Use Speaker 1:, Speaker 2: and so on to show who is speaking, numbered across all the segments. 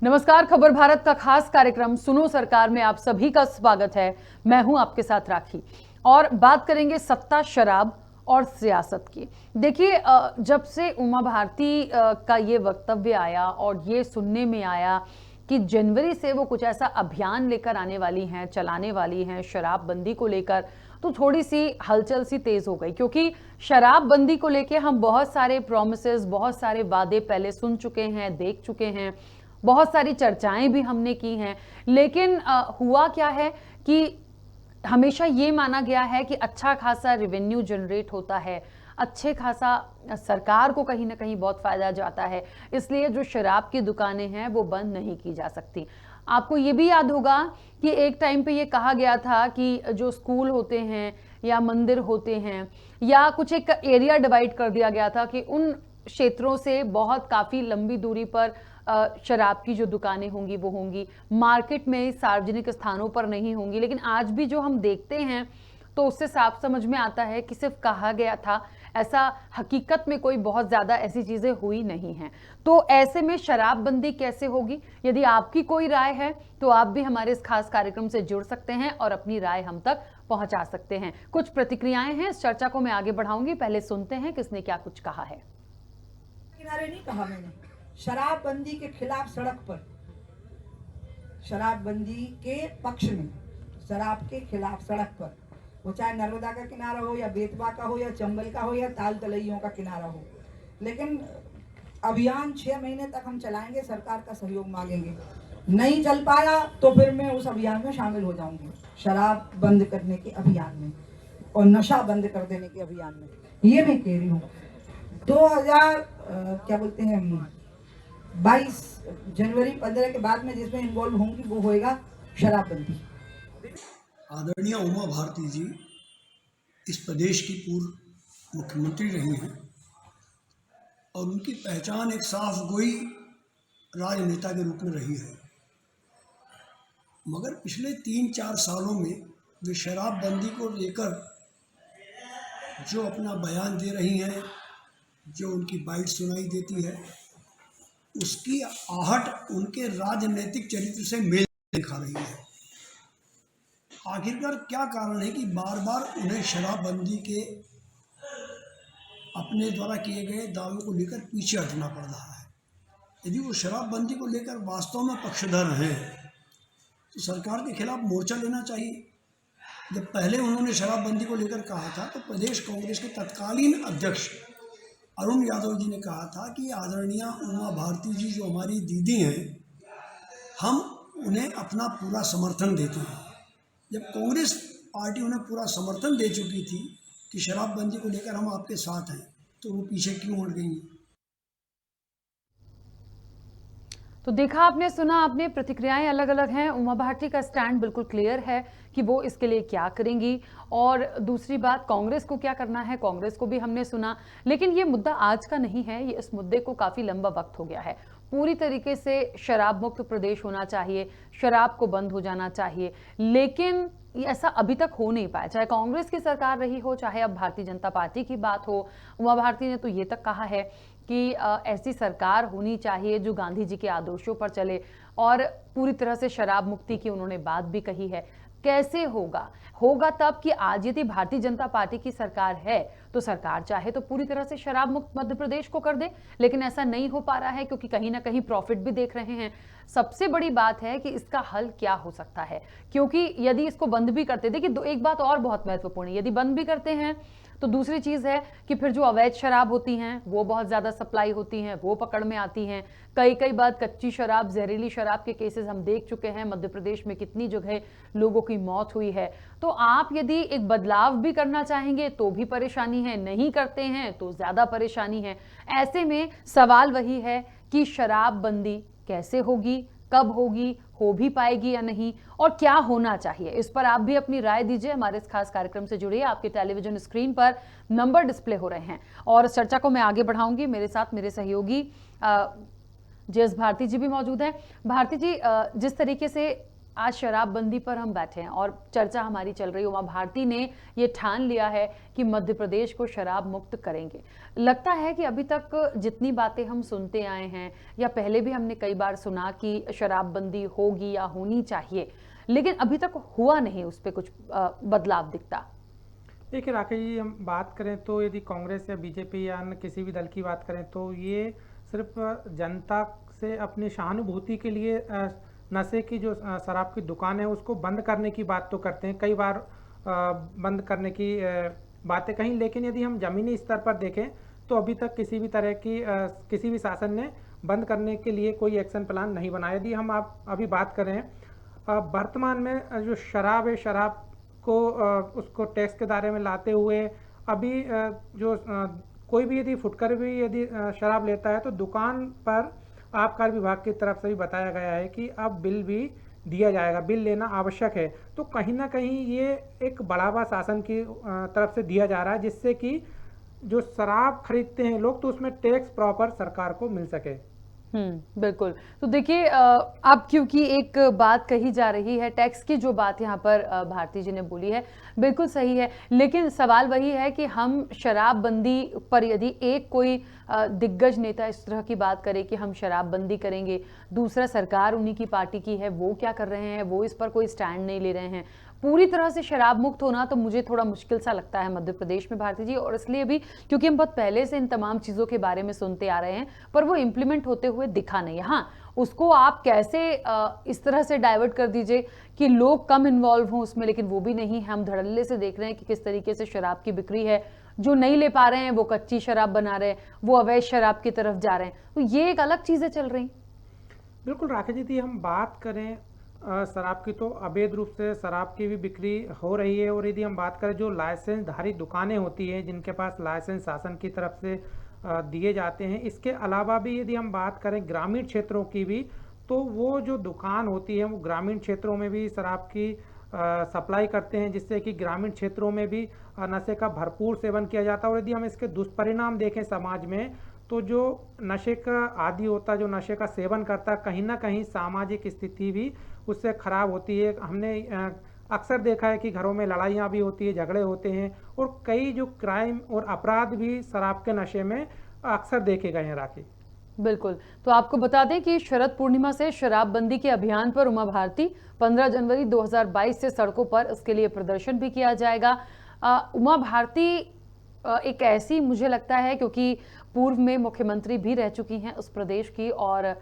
Speaker 1: नमस्कार, खबर भारत का खास कार्यक्रम सुनो सरकार में आप सभी का स्वागत है। मैं हूं आपके साथ राखी और बात करेंगे सत्ता, शराब और सियासत की। देखिए, जब से उमा भारती का ये वक्तव्य आया और ये सुनने में आया कि जनवरी से वो कुछ ऐसा अभियान लेकर आने वाली हैं, चलाने वाली हैं शराबबंदी को लेकर, तो थोड़ी सी हलचल सी तेज हो गई। क्योंकि शराबबंदी को लेके हम बहुत सारे प्रॉमिसेस, बहुत सारे वादे पहले सुन चुके हैं, देख चुके हैं, बहुत सारी चर्चाएं भी हमने की हैं। लेकिन हुआ क्या है कि हमेशा ये माना गया है कि अच्छा खासा रेवेन्यू जनरेट होता है, अच्छे खासा सरकार को कहीं ना कहीं बहुत फायदा जाता है, इसलिए जो शराब की दुकानें हैं वो बंद नहीं की जा सकती। आपको ये भी याद होगा कि एक टाइम पे ये कहा गया था कि जो स्कूल होते हैं या मंदिर होते हैं या कुछ एक एरिया डिवाइड कर दिया गया था कि उन क्षेत्रों से बहुत काफ़ी लंबी दूरी पर शराब की जो दुकानें होंगी वो होंगी, मार्केट में सार्वजनिक स्थानों पर नहीं होंगी। लेकिन आज भी जो हम देखते हैं तो उससे साफ समझ में आता है कि सिर्फ कहा गया था, ऐसा हकीकत में कोई बहुत ज़्यादा ऐसी चीज़ें हुई नहीं हैं। तो ऐसे में शराबबंदी कैसे होगी? यदि आपकी कोई राय है तो आप भी हमारे इस खास कार्यक्रम से जुड़ सकते हैं और अपनी राय हम तक पहुंचा सकते हैं। कुछ प्रतिक्रियाएं हैं, इस चर्चा को मैं आगे बढ़ाऊंगी। पहले सुनते हैं किसने क्या कुछ कहा है।
Speaker 2: किनारे नहीं कहा मैंने, शराबबंदी के खिलाफ सड़क पर, शराबबंदी के पक्ष में, शराब के खिलाफ सड़क पर, वो चाहे नर्मदा का किनारा हो या बेतवा का हो या चंबल का हो या ताल तलैयों का किनारा हो। लेकिन अभियान 6 महीने तक हम चलाएंगे, सरकार का सहयोग मांगेंगे। नहीं चल पाया तो फिर मैं उस अभियान में शामिल हो जाऊंगी, शराब बंद करने के अभियान में और नशा बंद कर देने के अभियान में। ये मैं कह रही हूँ 22 जनवरी 15 के बाद में जिसमें इन्वॉल्व होंगी वो होएगा शराबबंदी।
Speaker 3: आदरणीय उमा भारती जी इस प्रदेश की पूर्व मुख्यमंत्री रही हैं और उनकी पहचान एक साफ गोई राजनेता के रूप में रही है। मगर पिछले 3-4 सालों में वे शराबबंदी को लेकर जो अपना बयान दे रही हैं, जो उनकी बाइट सुनाई देती है, उसकी आहट उनके राजनीतिक चरित्र से मेल खा रही है। आखिरकार क्या कारण है कि बार बार उन्हें शराबबंदी के अपने द्वारा किए गए दावों को लेकर पीछे हटना पड़ रहा है? यदि वो शराबबंदी को लेकर वास्तव में पक्षधर हैं तो सरकार के खिलाफ मोर्चा लेना चाहिए। जब पहले उन्होंने शराबबंदी को लेकर कहा था तो प्रदेश कांग्रेस के तत्कालीन अध्यक्ष अरुण यादव जी ने कहा था कि आदरणीय उमा भारती जी जो हमारी दीदी हैं, हम उन्हें अपना पूरा समर्थन देते हैं। जब कांग्रेस पार्टी उन्हें पूरा समर्थन दे चुकी थी कि शराबबंदी को लेकर हम आपके साथ हैं, तो वो पीछे क्यों हट गई?
Speaker 1: तो देखा आपने, सुना आपने, प्रतिक्रियाएं अलग अलग हैं। उमा भारती का स्टैंड बिल्कुल क्लियर है कि वो इसके लिए क्या करेंगी, और दूसरी बात कांग्रेस को क्या करना है, कांग्रेस को भी हमने सुना। लेकिन ये मुद्दा आज का नहीं है, ये इस मुद्दे को काफ़ी लंबा वक्त हो गया है। पूरी तरीके से शराब मुक्त प्रदेश होना चाहिए, शराब को बंद हो जाना चाहिए, लेकिन ये ऐसा अभी तक हो नहीं पाया। चाहे कांग्रेस की सरकार रही हो, चाहे अब भारतीय जनता पार्टी की बात हो। उमा भारती ने तो ये तक कहा है कि ऐसी सरकार होनी चाहिए जो गांधी जी के आदर्शों पर चले, और पूरी तरह से शराब मुक्ति की उन्होंने बात भी कही है। कैसे होगा? होगा तब कि आज यदि भारतीय जनता पार्टी की सरकार है तो सरकार चाहे तो पूरी तरह से शराब मुक्त मध्य प्रदेश को कर दे, लेकिन ऐसा नहीं हो पा रहा है क्योंकि कहीं ना कहीं प्रॉफिट भी देख रहे हैं। सबसे बड़ी बात है कि इसका हल क्या हो सकता है, क्योंकि यदि इसको बंद भी करते, देखिए एक बात और बहुत महत्वपूर्ण है, यदि बंद भी करते हैं तो दूसरी चीज़ है कि फिर जो अवैध शराब होती हैं वो बहुत ज़्यादा सप्लाई होती हैं, वो पकड़ में आती हैं। कई बार कच्ची शराब, जहरीली शराब के केसेस हम देख चुके हैं। मध्य प्रदेश में कितनी जगह लोगों की मौत हुई है। तो आप यदि एक बदलाव भी करना चाहेंगे तो भी परेशानी है, नहीं करते हैं तो ज़्यादा परेशानी है। ऐसे में सवाल वही है कि शराबबंदी कैसे होगी, कब होगी, हो भी पाएगी या नहीं, और क्या होना चाहिए, इस पर आप भी अपनी राय दीजिए। हमारे इस खास कार्यक्रम से जुड़िए। आपके टेलीविजन स्क्रीन पर नंबर डिस्प्ले हो रहे हैं और इस चर्चा को मैं आगे बढ़ाऊंगी। मेरे साथ मेरे सहयोगी जेएस भारती जी भी मौजूद हैं। भारती जी, जिस तरीके से आज शराबबंदी पर हम बैठे हैं और चर्चा हमारी चल रही है, उमा भारती ने ये ठान लिया है कि मध्य प्रदेश को शराब मुक्त करेंगे। लगता है कि अभी तक जितनी बातें हम सुनते आए हैं या पहले भी हमने कई बार सुना कि शराबबंदी होगी या होनी चाहिए, लेकिन अभी तक हुआ नहीं, उस पर कुछ बदलाव दिखता।
Speaker 4: देखिए राकेश जी, हम बात करें तो यदि कांग्रेस या बीजेपी या अन्य किसी भी दल की बात करें तो ये सिर्फ जनता से अपनी सहानुभूति के लिए नशे की जो शराब की दुकान है उसको बंद करने की बात तो करते हैं, कई बार बंद करने की बातें कहीं, लेकिन यदि हम ज़मीनी स्तर पर देखें तो अभी तक किसी भी तरह की किसी भी शासन ने बंद करने के लिए कोई एक्शन प्लान नहीं बनाया। यदि हम आप अभी बात करें वर्तमान में जो शराब है, शराब को उसको टैक्स के दायरे में लाते हुए अभी जो कोई भी यदि फुटकर भी यदि शराब लेता है तो दुकान पर आबकारी विभाग की तरफ से भी बताया गया है कि अब बिल भी दिया जाएगा, बिल लेना आवश्यक है। तो कहीं ना कहीं ये एक बढ़ावा शासन की तरफ से दिया जा रहा है, जिससे कि जो शराब खरीदते हैं लोग तो उसमें टैक्स प्रॉपर सरकार को मिल सके।
Speaker 1: बिल्कुल। तो देखिए, अब क्योंकि एक बात कही जा रही है, टैक्स की जो बात यहाँ पर भारती जी ने बोली है बिल्कुल सही है, लेकिन सवाल वही है कि हम शराबबंदी पर यदि एक कोई दिग्गज नेता इस तरह की बात करे कि हम शराबबंदी करेंगे, दूसरा सरकार उन्हीं की पार्टी की है, वो क्या कर रहे हैं, वो इस पर कोई स्टैंड नहीं ले रहे हैं। पूरी तरह से शराब मुक्त होना तो मुझे थोड़ा मुश्किल सा लगता है मध्य प्रदेश में भारती जी, और इसलिए भी क्योंकि हम बहुत पहले से इन तमाम चीज़ों के बारे में सुनते आ रहे हैं पर वो इम्प्लीमेंट होते हुए दिखा नहीं। हाँ, उसको आप कैसे इस तरह से डाइवर्ट कर दीजिए कि लोग कम इन्वॉल्व हों उसमें, लेकिन वो भी नहीं। हम धड़ल्ले से देख रहे हैं कि किस तरीके से शराब की बिक्री है, जो नहीं ले पा रहे हैं वो कच्ची शराब बना रहे हैं, वो अवैध शराब की तरफ जा रहे हैं, तो ये एक अलग चीज़ें चल रही।
Speaker 4: बिल्कुल राकेश जी, हम बात करें शराब की तो अवैध रूप से शराब की भी बिक्री हो रही है, और यदि हम बात करें जो लाइसेंसधारी दुकानें होती हैं जिनके पास लाइसेंस शासन की तरफ से दिए जाते हैं, इसके अलावा भी यदि हम बात करें ग्रामीण क्षेत्रों की भी, तो वो जो दुकान होती है वो ग्रामीण क्षेत्रों में भी शराब की सप्लाई करते हैं, जिससे कि ग्रामीण क्षेत्रों में भी नशे का भरपूर सेवन किया जाता है। और यदि हम इसके दुष्परिणाम देखें समाज में, तो जो नशे का आदी होता है, जो नशे का सेवन करता है, कहीं ना कहीं सामाजिक स्थिति भी उससे खराब होती है। हमने अक्सर देखा है कि घरों में लड़ाइयाँ भी होती है, झगड़े होते हैं, और कई जो क्राइम और अपराध भी शराब के नशे में अक्सर देखे गए हैं राखी।
Speaker 1: बिल्कुल। तो आपको बता दें कि शरद पूर्णिमा से शराबबंदी के अभियान पर उमा भारती 15 जनवरी 2022 से सड़कों पर इसके लिए प्रदर्शन भी किया जाएगा। उमा भारती एक ऐसी, मुझे लगता है क्योंकि पूर्व में मुख्यमंत्री भी रह चुकी हैं उस प्रदेश की, और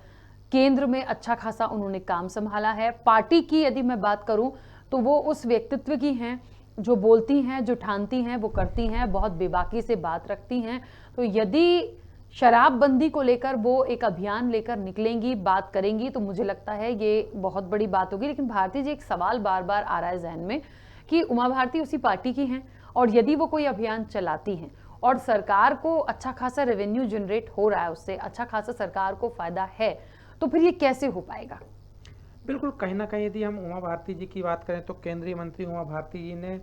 Speaker 1: केंद्र में अच्छा खासा उन्होंने काम संभाला है। पार्टी की यदि मैं बात करूं तो वो उस व्यक्तित्व की हैं जो बोलती हैं, जो ठानती हैं, वो करती हैं, बहुत बेबाकी से बात रखती हैं। तो यदि शराबबंदी को लेकर वो एक अभियान लेकर निकलेंगी, बात करेंगी, तो मुझे लगता है ये बहुत बड़ी बात होगी। लेकिन भारती जी, एक सवाल बार बार आ रहा है जहन में कि उमा भारती उसी पार्टी की हैं, और यदि वो कोई अभियान चलाती हैं और सरकार को अच्छा खासा रेवेन्यू जनरेट हो रहा है, उससे अच्छा खासा सरकार को फायदा है, तो फिर ये कैसे हो पाएगा?
Speaker 4: बिल्कुल, कहीं ना कहीं यदि हम उमा भारती जी की बात करें तो केंद्रीय मंत्री उमा भारती जी ने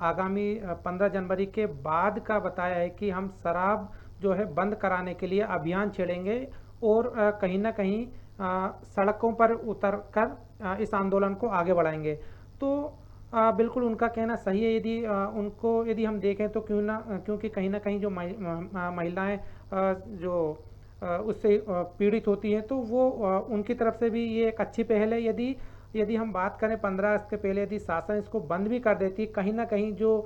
Speaker 4: आगामी 15 जनवरी के बाद का बताया है कि हम शराब जो है बंद कराने के लिए अभियान छेड़ेंगे, और कहीं ना कहीं सड़कों पर उतर कर इस आंदोलन को आगे बढ़ाएंगे। तो बिल्कुल उनका कहना सही है। यदि उनको यदि हम देखें तो क्योंकि कहीं ना कहीं जो महिलाएं जो उससे पीड़ित होती हैं, तो वो उनकी तरफ से भी ये एक अच्छी पहल है। यदि हम बात करें 15 अगस्त के पहले यदि शासन इसको बंद भी कर देती, कहीं ना कहीं जो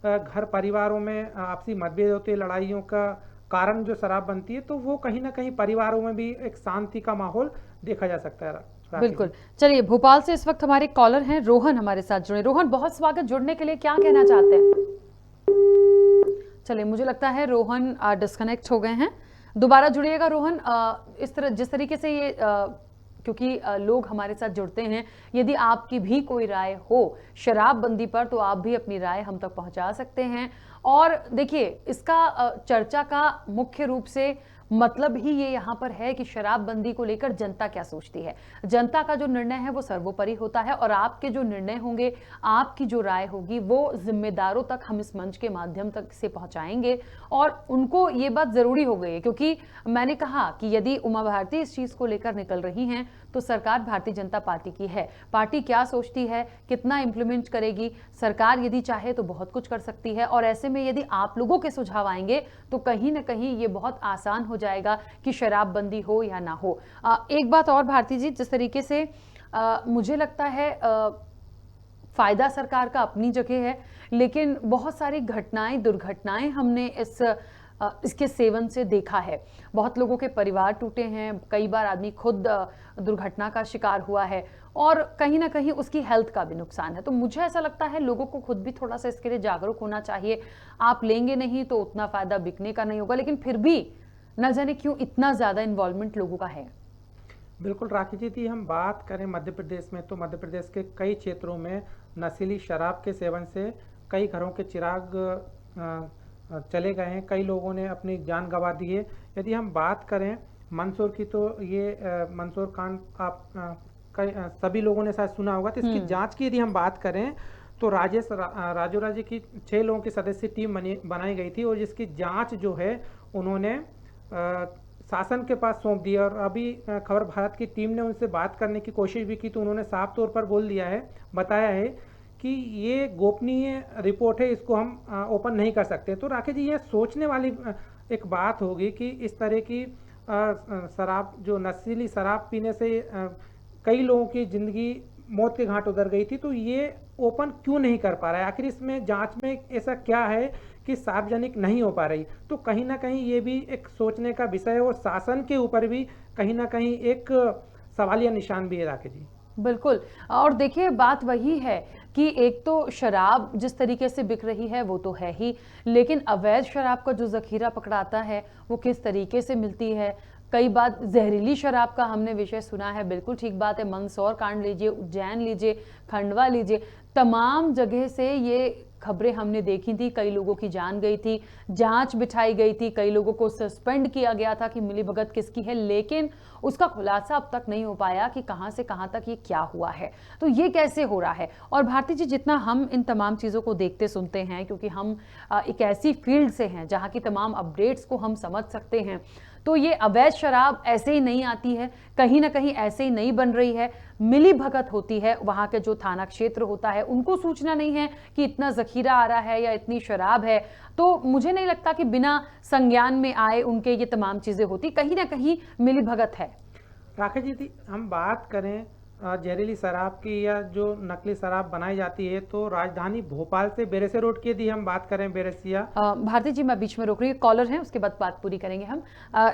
Speaker 4: घर परिवारों में आपसी मतभेद होते हैं, लड़ाइयों का कारण जो शराब बनती है, तो वो कहीं ना कहीं परिवारों में भी एक शांति का माहौल देखा जा सकता है।
Speaker 1: बिल्कुल। चलिए, भोपाल से इस वक्त हमारे कॉलर हैं रोहन, हमारे साथ जुड़े। रोहन, बहुत स्वागत जुड़ने के लिए, क्या कहना चाहते हैं? चलिए, मुझे लगता है रोहन डिस्कनेक्ट हो गए हैं। दोबारा जुड़िएगा रोहन। इस तरह जिस तरीके से ये क्योंकि लोग हमारे साथ जुड़ते हैं, यदि आपकी भी कोई राय हो शराबबंदी पर तो आप भी अपनी राय हम तक पहुंचा सकते हैं। और देखिए, इसका चर्चा का मुख्य रूप से मतलब ही ये यहाँ पर है कि शराबबंदी को लेकर जनता क्या सोचती है। जनता का जो निर्णय है वो सर्वोपरि होता है और आपके जो निर्णय होंगे, आपकी जो राय होगी वो जिम्मेदारों तक हम इस मंच के माध्यम तक से पहुंचाएंगे और उनको ये बात जरूरी हो गई है, क्योंकि मैंने कहा कि यदि उमा भारती इस चीज को लेकर निकल रही हैं तो सरकार भारतीय जनता पार्टी की है। पार्टी क्या सोचती है, कितना इंप्लीमेंट करेगी, सरकार यदि चाहे तो बहुत कुछ कर सकती है और ऐसे में यदि आप लोगों के सुझाव आएंगे तो कहीं ना कहीं ये बहुत आसान हो जाएगा कि शराबबंदी हो या ना हो। एक बात और भारती जी, जिस तरीके से मुझे लगता है फायदा सरकार का अपनी जगह है, लेकिन बहुत सारी घटनाएं, दुर्घटनाएं हमने इसके सेवन से देखा है। बहुत लोगों के परिवार टूटे हैं, कई बार आदमी खुद दुर्घटना का शिकार हुआ है और कहीं ना कहीं उसकी हेल्थ का भी नुकसान है। तो मुझे ऐसा लगता है लोगों को खुद भी थोड़ा सा इसके लिए जागरूक होना चाहिए। आप लेंगे नहीं तो उतना फायदा बिकने का नहीं होगा, लेकिन फिर भी न जाने क्यों इतना ज्यादा इन्वॉल्वमेंट लोगों का है।
Speaker 4: बिल्कुल राखी जी थी, हम बात करें मध्य प्रदेश में तो मध्य प्रदेश के कई क्षेत्रों में नशीली शराब के सेवन से कई घरों के चिराग चले गए हैं, कई लोगों ने अपनी जान गंवा दी है। यदि हम बात करें मंदसौर की तो ये मंदसौर कांड आप सभी लोगों ने शायद सुना होगा। तो इसकी जांच की यदि हम बात करें तो राजू राज्य की 6 लोगों की सदस्य टीम बनाई गई थी और जिसकी जांच जो है उन्होंने शासन के पास सौंप दिया। और अभी खबर भारत की टीम ने उनसे बात करने की कोशिश भी की तो उन्होंने साफ तौर पर बोल दिया है, बताया है कि ये गोपनीय रिपोर्ट है, इसको हम ओपन नहीं कर सकते। तो राकेश जी, ये सोचने वाली एक बात होगी कि इस तरह की शराब, जो नशीली शराब पीने से कई लोगों की जिंदगी मौत के घाट उतर गई थी, तो ये ओपन क्यों नहीं कर पा रहा है? आखिर इसमें जांच में ऐसा क्या है कि सार्वजनिक नहीं हो पा रही? तो कहीं ना कहीं ये भी एक सोचने का विषय है और शासन के ऊपर भी कहीं ना कहीं एक सवालिया निशान भी है राकेश जी।
Speaker 1: बिल्कुल, और देखिए बात वही है कि एक तो शराब जिस तरीके से बिक रही है वो तो है ही, लेकिन अवैध शराब का जो जखीरा पकड़ाता है वो किस तरीके से मिलती है। कई बार जहरीली शराब का हमने विषय सुना है। बिल्कुल ठीक बात है, मंदसौर कांड लीजिए, उज्जैन लीजिए, खंडवा लीजिए, तमाम जगह से ये खबरें हमने देखी थी। कई लोगों की जान गई थी, जांच बिठाई गई थी, कई लोगों को सस्पेंड किया गया था कि मिलीभगत किसकी है, लेकिन उसका खुलासा अब तक नहीं हो पाया कि कहां से कहां तक ये क्या हुआ है। तो ये कैसे हो रहा है? और भारती जी, जितना हम इन तमाम चीज़ों को देखते सुनते हैं, क्योंकि हम एक ऐसी फील्ड से हैं जहाँ की तमाम अपडेट्स को हम समझ सकते हैं, तो ये अवैध शराब ऐसे ही नहीं आती है, कहीं ना कहीं ऐसे ही नहीं बन रही है, मिली भगत होती है। वहाँ के जो थाना क्षेत्र होता है उनको सूचना नहीं है कि इतना जखीरा आ रहा है या इतनी शराब है, तो मुझे नहीं लगता कि बिना संज्ञान में आए उनके ये तमाम चीज़ें होती, कहीं ना कहीं मिली भगत है।
Speaker 4: राकेश जी, हम बात करें जहरीली शराब की या जो नकली शराब बनाई जाती है, तो राजधानी भोपाल से बेरसे रोड की यदि हम बात करें, बेरसिया।
Speaker 1: भारती जी, मैं बीच में रोक रही हूँ, कॉलर हैं, उसके बाद बात पूरी करेंगे हम।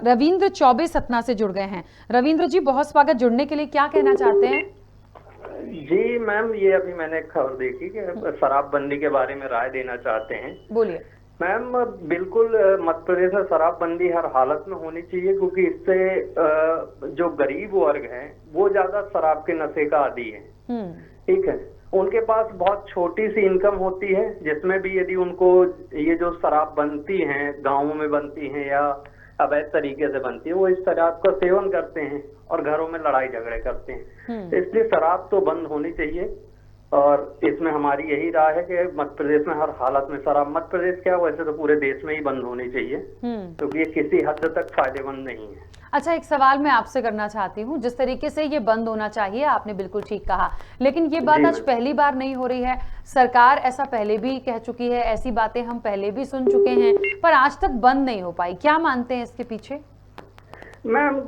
Speaker 1: रविंद्र चौबे सतना से जुड़ गए हैं। रविंद्र जी, बहुत स्वागत। जुड़ने के लिए क्या कहना चाहते हैं?
Speaker 5: जी मैम, ये अभी मैंने खबर देखी कि शराबबंदी के बारे में राय देना चाहते हैं।
Speaker 1: बोलिए
Speaker 5: मैम। बिल्कुल मध्य प्रदेश में शराबबंदी हर हालत में होनी चाहिए, क्योंकि इससे जो गरीब वर्ग है वो ज्यादा शराब के नशे का आदी है। ठीक है, उनके पास बहुत छोटी सी इनकम होती है, जिसमें भी यदि उनको ये जो शराब बनती है, गाँवों में बनती है या अवैध तरीके से बनती है, वो इस शराब का सेवन करते हैं और घरों में लड़ाई झगड़े करते हैं। इसलिए शराब तो बंद होनी चाहिए और इसमें हमारी यही राय है कि मध्य प्रदेश में हर हालत में शराब, मध्य प्रदेश क्या वैसे तो पूरे देश में ही बंद होनी चाहिए, क्योंकि ये किसी हद तक फायदेमंद नहीं है।
Speaker 1: अच्छा, एक सवाल मैं आपसे करना चाहती हूँ। जिस तरीके से ये बंद होना चाहिए, आपने बिल्कुल ठीक कहा, लेकिन ये बात आज पहली बार नहीं हो रही है। सरकार ऐसा पहले भी कह चुकी है, ऐसी बातें हम पहले भी सुन चुके हैं, पर आज तक बंद नहीं हो पाई। क्या मानते हैं इसके पीछे?
Speaker 5: मैम,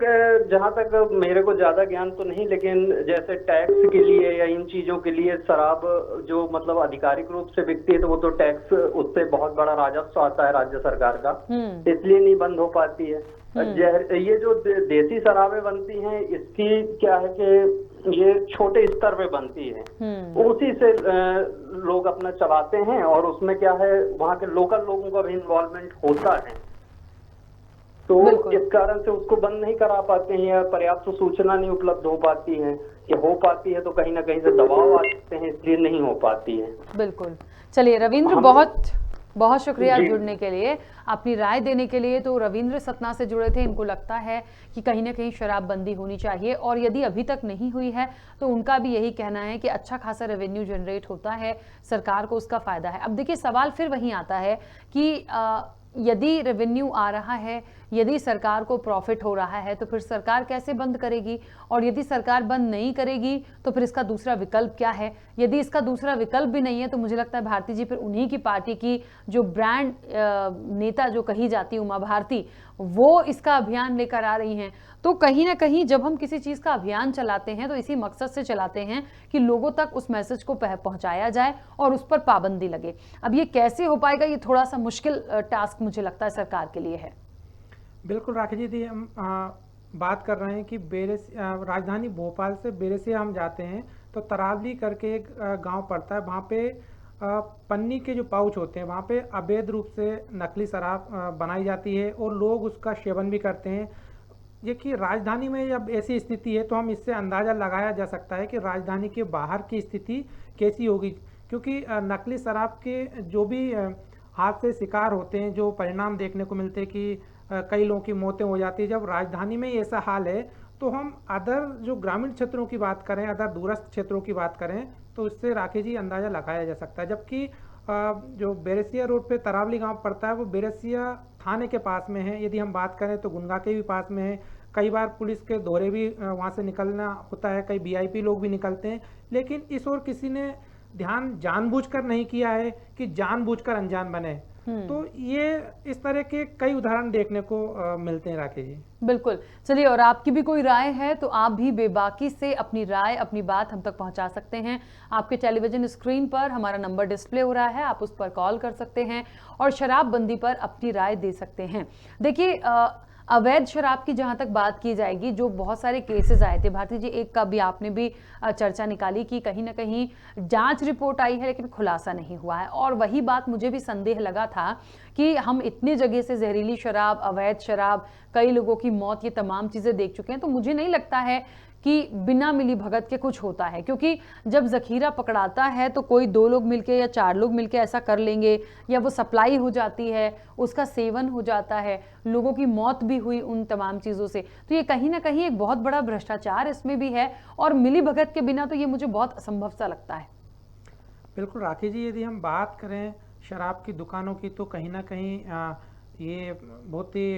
Speaker 5: जहाँ तक मेरे को ज्यादा ज्ञान तो नहीं, लेकिन जैसे टैक्स के लिए या इन चीजों के लिए शराब जो मतलब आधिकारिक रूप से बिकती है, तो वो तो टैक्स, उससे बहुत बड़ा राजस्व आता है राज्य सरकार का, इसलिए नहीं बंद हो पाती है। ये जो देसी शराबें बनती हैं, इसकी क्या है कि ये छोटे स्तर पे बनती है, उसी से लोग अपना चलाते हैं और उसमें क्या है, वहाँ के लोकल लोगों का भी इन्वॉल्वमेंट होता है, तो इस कारण से उसको बंद नहीं करा पाते हैं या पर्याप्त सूचना नहीं उपलब्ध हो पाती है, या हो पाती है तो कहीं ना कहीं से दबाव आ सकते हैं, इसलिए नहीं हो पाती है।
Speaker 1: बिल्कुल। चलिए रविंद्र, बहुत शुक्रिया
Speaker 5: जी।
Speaker 1: जुड़ने के लिए, अपनी राय देने के लिए। तो रविंद्र सतना से जुड़े थे, इनको लगता है कि कहीं ना कहीं शराबबंदी होनी चाहिए, और यदि अभी तक नहीं हुई है तो उनका भी यही कहना है कि अच्छा खासा रेवेन्यू जनरेट होता है, सरकार को उसका फायदा है। अब देखिए सवाल फिर वहीं आता है कि यदि रेवेन्यू आ रहा है, यदि सरकार को प्रॉफिट हो रहा है, तो फिर सरकार कैसे बंद करेगी, और यदि सरकार बंद नहीं करेगी तो फिर इसका दूसरा विकल्प क्या है। यदि इसका दूसरा विकल्प भी नहीं है तो मुझे लगता है भारती जी फिर उन्हीं की पार्टी की जो ब्रांड नेता जो कही जाती है उमा भारती, वो इसका अभियान लेकर आ रही हैं। तो कहीं ना कहीं जब हम किसी चीज़ का अभियान चलाते हैं तो इसी मकसद से चलाते हैं कि लोगों तक उस मैसेज को पहुंचाया जाए और उस पर पाबंदी लगे। अब ये कैसे हो पाएगा, ये थोड़ा सा मुश्किल टास्क मुझे लगता है सरकार के लिए है।
Speaker 4: बिल्कुल राखी जी, हम बात कर रहे हैं कि राजधानी भोपाल से बेरसिया हम जाते हैं तो तरावली करके एक गांव पड़ता है, वहाँ पे पन्नी के जो पाउच होते हैं वहाँ पे अवैध रूप से नकली शराब बनाई जाती है और लोग उसका सेवन भी करते हैं। ये कि राजधानी में जब ऐसी स्थिति है तो हम इससे अंदाज़ा लगाया जा सकता है कि राजधानी के बाहर की स्थिति कैसी होगी, क्योंकि नकली शराब के जो भी हाथ से शिकार होते हैं, जो परिणाम देखने को मिलते हैं कि कई लोगों की मौतें हो जाती है। जब राजधानी में ऐसा हाल है तो हम अदर जो ग्रामीण क्षेत्रों की बात करें, अदर दूरस्थ क्षेत्रों की बात करें तो उससे राखी जी अंदाज़ा लगाया जा सकता है। जबकि जो बेरसिया रोड पे तरावली गांव पड़ता है वो बेरसिया थाने के पास में है। यदि हम बात करें तो गुनगा के भी पास में है। कई बार पुलिस के दौरे भी वहाँ से निकलना होता है, कई वीआईपी लोग भी निकलते हैं, लेकिन इस ओर किसी ने ध्यान जानबूझकर नहीं किया है कि जानबूझकर अनजान बने। तो ये इस तरह के कई उदाहरण देखने को मिलते हैं राखी जी।
Speaker 1: बिल्कुल, चलिए, और आपकी भी कोई राय है तो आप भी बेबाकी से अपनी राय, अपनी बात हम तक पहुंचा सकते हैं। आपके टेलीविजन स्क्रीन पर हमारा नंबर डिस्प्ले हो रहा है, आप उस पर कॉल कर सकते हैं और शराबबंदी पर अपनी राय दे सकते हैं। देखिए, अवैध शराब की जहां तक बात की जाएगी, जो बहुत सारे केसेस आए थे भारती जी, एक का भी आपने भी चर्चा निकाली कि कहीं ना कहीं जांच रिपोर्ट आई है लेकिन खुलासा नहीं हुआ है, और वही बात मुझे भी संदेह लगा था कि हम इतनी जगह से जहरीली शराब, अवैध शराब, कई लोगों की मौत, ये तमाम चीज़ें देख चुके हैं, तो मुझे नहीं लगता है कि बिना मिली भगत के कुछ होता है। क्योंकि जब जखीरा पकड़ाता है तो कोई 2 लोग मिलके या 4 लोग मिलके ऐसा कर लेंगे, या वो सप्लाई हो जाती है, उसका सेवन हो जाता है, लोगों की मौत भी हुई उन तमाम चीज़ों से। तो ये कहीं ना कहीं एक बहुत बड़ा भ्रष्टाचार इसमें भी है, और मिली भगत के बिना तो ये मुझे बहुत असंभव सा लगता है।
Speaker 4: बिल्कुल राखी जी, यदि हम बात करें शराब की दुकानों की तो कहीं ना कहीं ये बहुत ही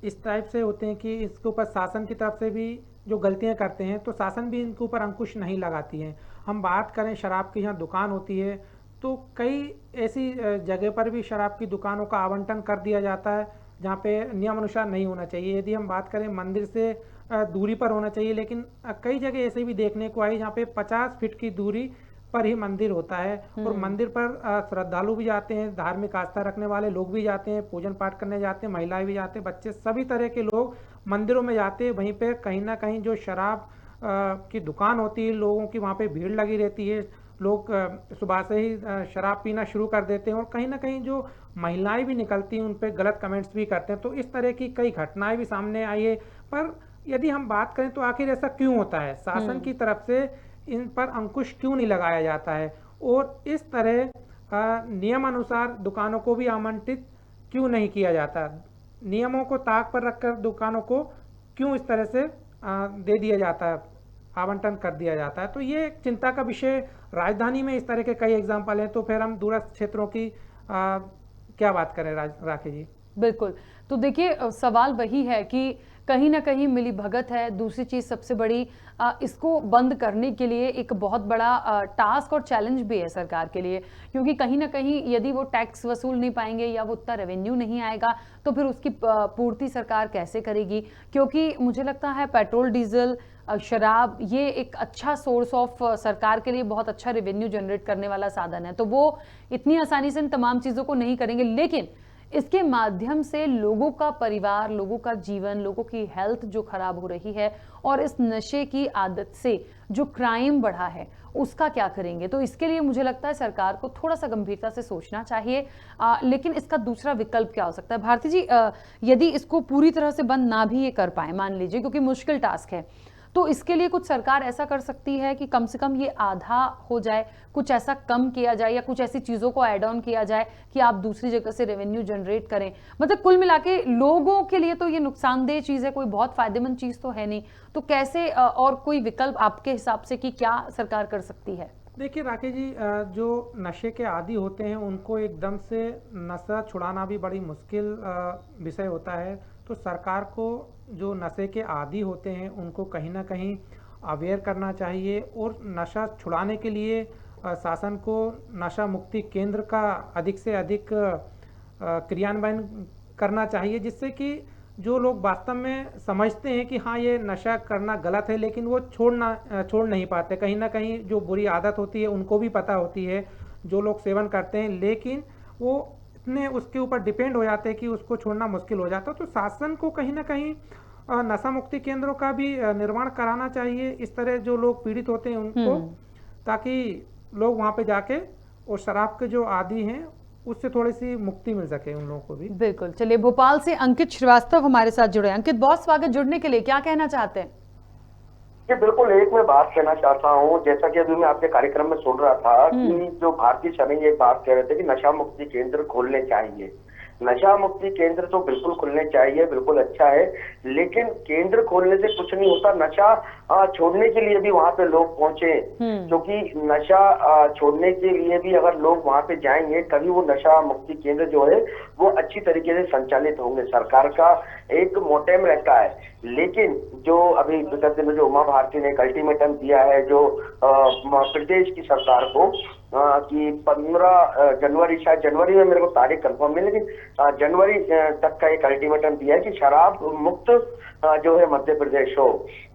Speaker 4: इस टाइप से होते हैं कि इसके ऊपर शासन की तरफ से भी जो गलतियां करते हैं तो शासन भी इनके ऊपर अंकुश नहीं लगाती है। हम बात करें शराब की, यहाँ दुकान होती है तो कई ऐसी जगह पर भी शराब की दुकानों का आवंटन कर दिया जाता है जहाँ पे नियम अनुसार नहीं होना चाहिए। यदि हम बात करें मंदिर से दूरी पर होना चाहिए, लेकिन कई जगह ऐसे भी देखने को आई जहाँ पे 50 फीट की दूरी पर ही मंदिर होता है, और मंदिर पर श्रद्धालु भी जाते हैं, धार्मिक आस्था रखने वाले लोग भी जाते हैं, पूजन पाठ करने जाते हैं, महिलाएं भी जाते हैं, बच्चे, सभी तरह के लोग मंदिरों में जाते हैं। वहीं पे कहीं ना कहीं जो शराब की दुकान होती है, लोगों की वहाँ पे भीड़ लगी रहती है, लोग सुबह से ही शराब पीना शुरू कर देते हैं, और कहीं ना कहीं जो महिलाएं भी निकलती हैं उन पर गलत कमेंट्स भी करते हैं। तो इस तरह की कई घटनाएं भी सामने आई है। पर यदि हम बात करें तो आखिर ऐसा क्यों होता है, शासन की तरफ से इन पर अंकुश क्यों नहीं लगाया जाता है, और इस तरह नियम अनुसार दुकानों को भी आमंत्रित क्यों नहीं किया जाता, नियमों को ताक पर रखकर दुकानों को क्यों इस तरह से दे दिया जाता है, आवंटन कर दिया जाता है। तो ये एक चिंता का विषय, राजधानी में इस तरह के कई एग्जाम्पल हैं, तो फिर हम दूरस्थ क्षेत्रों की क्या बात करें राखी जी।
Speaker 1: बिल्कुल, तो देखिए सवाल वही है कि कहीं ना कहीं मिली भगत है। दूसरी चीज़ सबसे बड़ी, इसको बंद करने के लिए एक बहुत बड़ा टास्क और चैलेंज भी है सरकार के लिए, क्योंकि कहीं ना कहीं यदि वो टैक्स वसूल नहीं पाएंगे या वो उतना रेवेन्यू नहीं आएगा तो फिर उसकी पूर्ति सरकार कैसे करेगी। क्योंकि मुझे लगता है पेट्रोल, डीजल, शराब, ये एक अच्छा सोर्स ऑफ सरकार के लिए बहुत अच्छा रेवेन्यू जनरेट करने वाला साधन है, तो वो इतनी आसानी से इन तमाम चीज़ों को नहीं करेंगे। लेकिन इसके माध्यम से लोगों का परिवार, लोगों का जीवन, लोगों की हेल्थ जो खराब हो रही है, और इस नशे की आदत से जो क्राइम बढ़ा है उसका क्या करेंगे। तो इसके लिए मुझे लगता है सरकार को थोड़ा सा गंभीरता से सोचना चाहिए। लेकिन इसका दूसरा विकल्प क्या हो सकता है भारती जी, यदि इसको पूरी तरह से बंद ना भी ये कर पाए, मान लीजिए, क्योंकि मुश्किल टास्क है, तो इसके लिए कुछ सरकार ऐसा कर सकती है कि कम से कम ये आधा हो जाए, कुछ ऐसा कम किया जाए या कुछ ऐसी चीज़ों को ऐड ऑन किया जाए कि आप दूसरी जगह से रेवेन्यू जनरेट करें। मतलब कुल मिला के लोगों के लिए तो ये नुकसानदेह चीज़ है, कोई बहुत फायदेमंद चीज़ तो है नहीं। तो कैसे और कोई विकल्प आपके हिसाब से कि क्या सरकार कर सकती है?
Speaker 4: देखिए राकेश जी, जो नशे के आदी होते हैं उनको एकदम से नशा छुड़ाना भी बड़ी मुश्किल विषय होता है। तो सरकार को जो नशे के आदी होते हैं उनको कहीं ना कहीं अवेयर करना चाहिए और नशा छुड़ाने के लिए शासन को नशा मुक्ति केंद्र का अधिक से अधिक क्रियान्वयन करना चाहिए, जिससे कि जो लोग वास्तव में समझते हैं कि हाँ ये नशा करना गलत है लेकिन वो छोड़ नहीं पाते, कहीं ना कहीं जो बुरी आदत होती है उनको भी पता होती है, जो लोग सेवन करते हैं लेकिन वो इतने उसके ऊपर डिपेंड हो जाते हैं कि उसको छोड़ना मुश्किल हो जाता है। तो शासन को कहीं ना कहीं नशा मुक्ति केंद्रों का भी निर्माण कराना चाहिए इस तरह जो लोग पीड़ित होते हैं उनको, ताकि लोग वहाँ पे जाके और शराब के जो आदी हैं उससे थोड़ी सी मुक्ति मिल सके उन लोगों को भी।
Speaker 1: बिल्कुल। चलिए, भोपाल से अंकित श्रीवास्तव हमारे साथ जुड़े। अंकित, बहुत स्वागत जुड़ने के लिए, क्या कहना चाहते हैं?
Speaker 6: जी बिल्कुल, एक मैं बात कहना चाहता हूँ, जैसा कि अभी मैं आपके कार्यक्रम में सुन रहा था कि जो भारतीय सैनिक एक बात कह रहे थे कि नशा मुक्ति केंद्र खोलने चाहिए। नशा मुक्ति केंद्र तो बिल्कुल खुलने चाहिए, बिल्कुल अच्छा है, लेकिन केंद्र खोलने से कुछ नहीं होता। नशा छोड़ने के लिए भी वहाँ पे लोग पहुंचे, क्योंकि नशा छोड़ने के लिए भी अगर लोग वहाँ पे जाएंगे कभी वो नशा मुक्ति केंद्र जो है वो अच्छी तरीके से संचालित होंगे। सरकार का एक मोटेम रहता है, लेकिन जो अभी विगत दिनों जो उमा भारती ने एक अल्टीमेटम दिया है जो प्रदेश की सरकार को कि 15 जनवरी, शायद जनवरी में, मेरे को तारीख कंफर्म नहीं, लेकिन जनवरी तक का एक अल्टीमेटम दिया है कि शराब मुक्त जो है मध्य प्रदेश हो।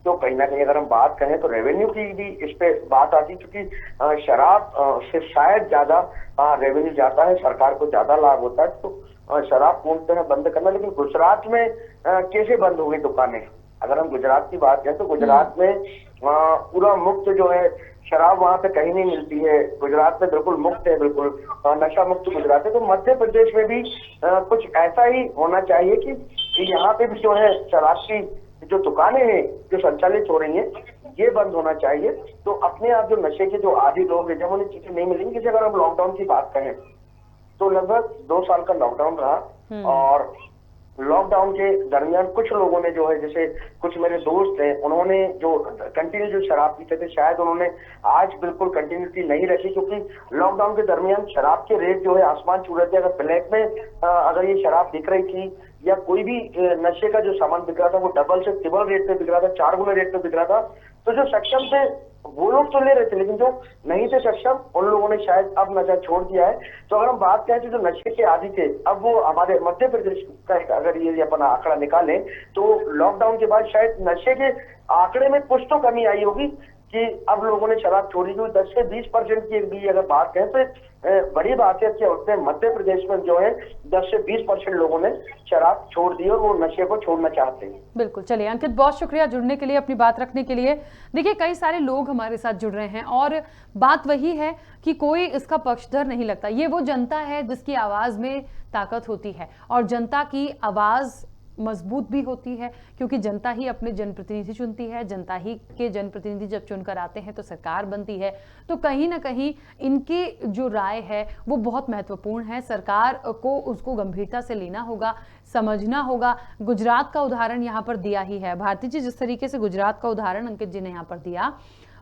Speaker 6: तो कहीं ना कहीं अगर हम बात करें तो रेवेन्यू की भी इस पे बात आती है, क्योंकि शराब से शायद ज्यादा रेवेन्यू जाता है, सरकार को ज्यादा लाभ होता है। तो शराब पूर्णतः बंद करना, लेकिन गुजरात में कैसे बंद हो गई दुकानें? अगर हम गुजरात की बात करें तो गुजरात में पूरा मुक्त जो है शराब वहाँ पे कहीं नहीं मिलती है, गुजरात में बिल्कुल मुक्त है, बिल्कुल नशा मुक्त गुजरात है। तो मध्य प्रदेश में भी कुछ ऐसा ही होना चाहिए कि यहाँ पे भी जो है शराब की जो दुकानें हैं जो संचालित हो रही हैं ये बंद होना चाहिए। तो अपने आप जो नशे के जो आदी लोग हैं जब उन्हें चीजें नहीं मिलेंगी, जैसे अगर हम लॉकडाउन की बात करें तो लगभग 2 साल का लॉकडाउन रहा, और लॉकडाउन के दरमियान कुछ लोगों ने जो है, जैसे कुछ मेरे दोस्त हैं, उन्होंने जो कंटिन्यू जो शराब पीते थे शायद उन्होंने आज बिल्कुल कंटिन्यूटी नहीं रखी, क्योंकि लॉकडाउन के दरमियान शराब के रेट जो है आसमान छू रहे थे। अगर ब्लैक में अगर ये शराब बिक रही थी या कोई भी नशे का जो सामान बिक रहा था वो डबल से ट्रिपल रेट पे बिक रहा था, 4 गुना रेट पे बिक रहा था। तो जो सक्षम थे वो लोग तो ले रहे थे, लेकिन जो नहीं थे सक्षम उन लोगों ने शायद अब नशा छोड़ दिया है। तो अगर हम बात करें तो जो नशे के आदी थे अब वो हमारे मध्य प्रदेश का अगर ये अपना आंकड़ा निकालें तो लॉकडाउन के बाद शायद नशे के आंकड़े में कुछ तो कमी आई होगी कि अब लोगों ने शराब छोड़ी। क्योंकि 10 से 20% की भी अगर बात करें तो बड़ी बात है कि उसने मध्य प्रदेश में जो है 10 से 20% लोगों ने शराब छोड़ दी और वो नशे को छोड़ना चाहते हैं।
Speaker 1: बिल्कुल। चलिए अंकित, बहुत शुक्रिया जुड़ने के लिए, अपनी बात रखने के लिए। देखिए, कई सारे लोग हमारे साथ जुड़ रहे हैं और बात वही है कि कोई इसका पक्षधर नहीं लगता। ये वो जनता है जिसकी आवाज में ताकत होती है, और जनता की आवाज मजबूत भी होती है क्योंकि जनता ही अपने जनप्रतिनिधि चुनती है। जनता ही के जनप्रतिनिधि जब चुनकर आते हैं तो सरकार बनती है। तो कहीं ना कहीं इनकी जो राय है वो बहुत महत्वपूर्ण है। सरकार को उसको गंभीरता से लेना होगा, समझना होगा। गुजरात का उदाहरण यहाँ पर दिया ही है भारती जी, जिस तरीके से गुजरात का उदाहरण अंकित जी ने यहाँ पर दिया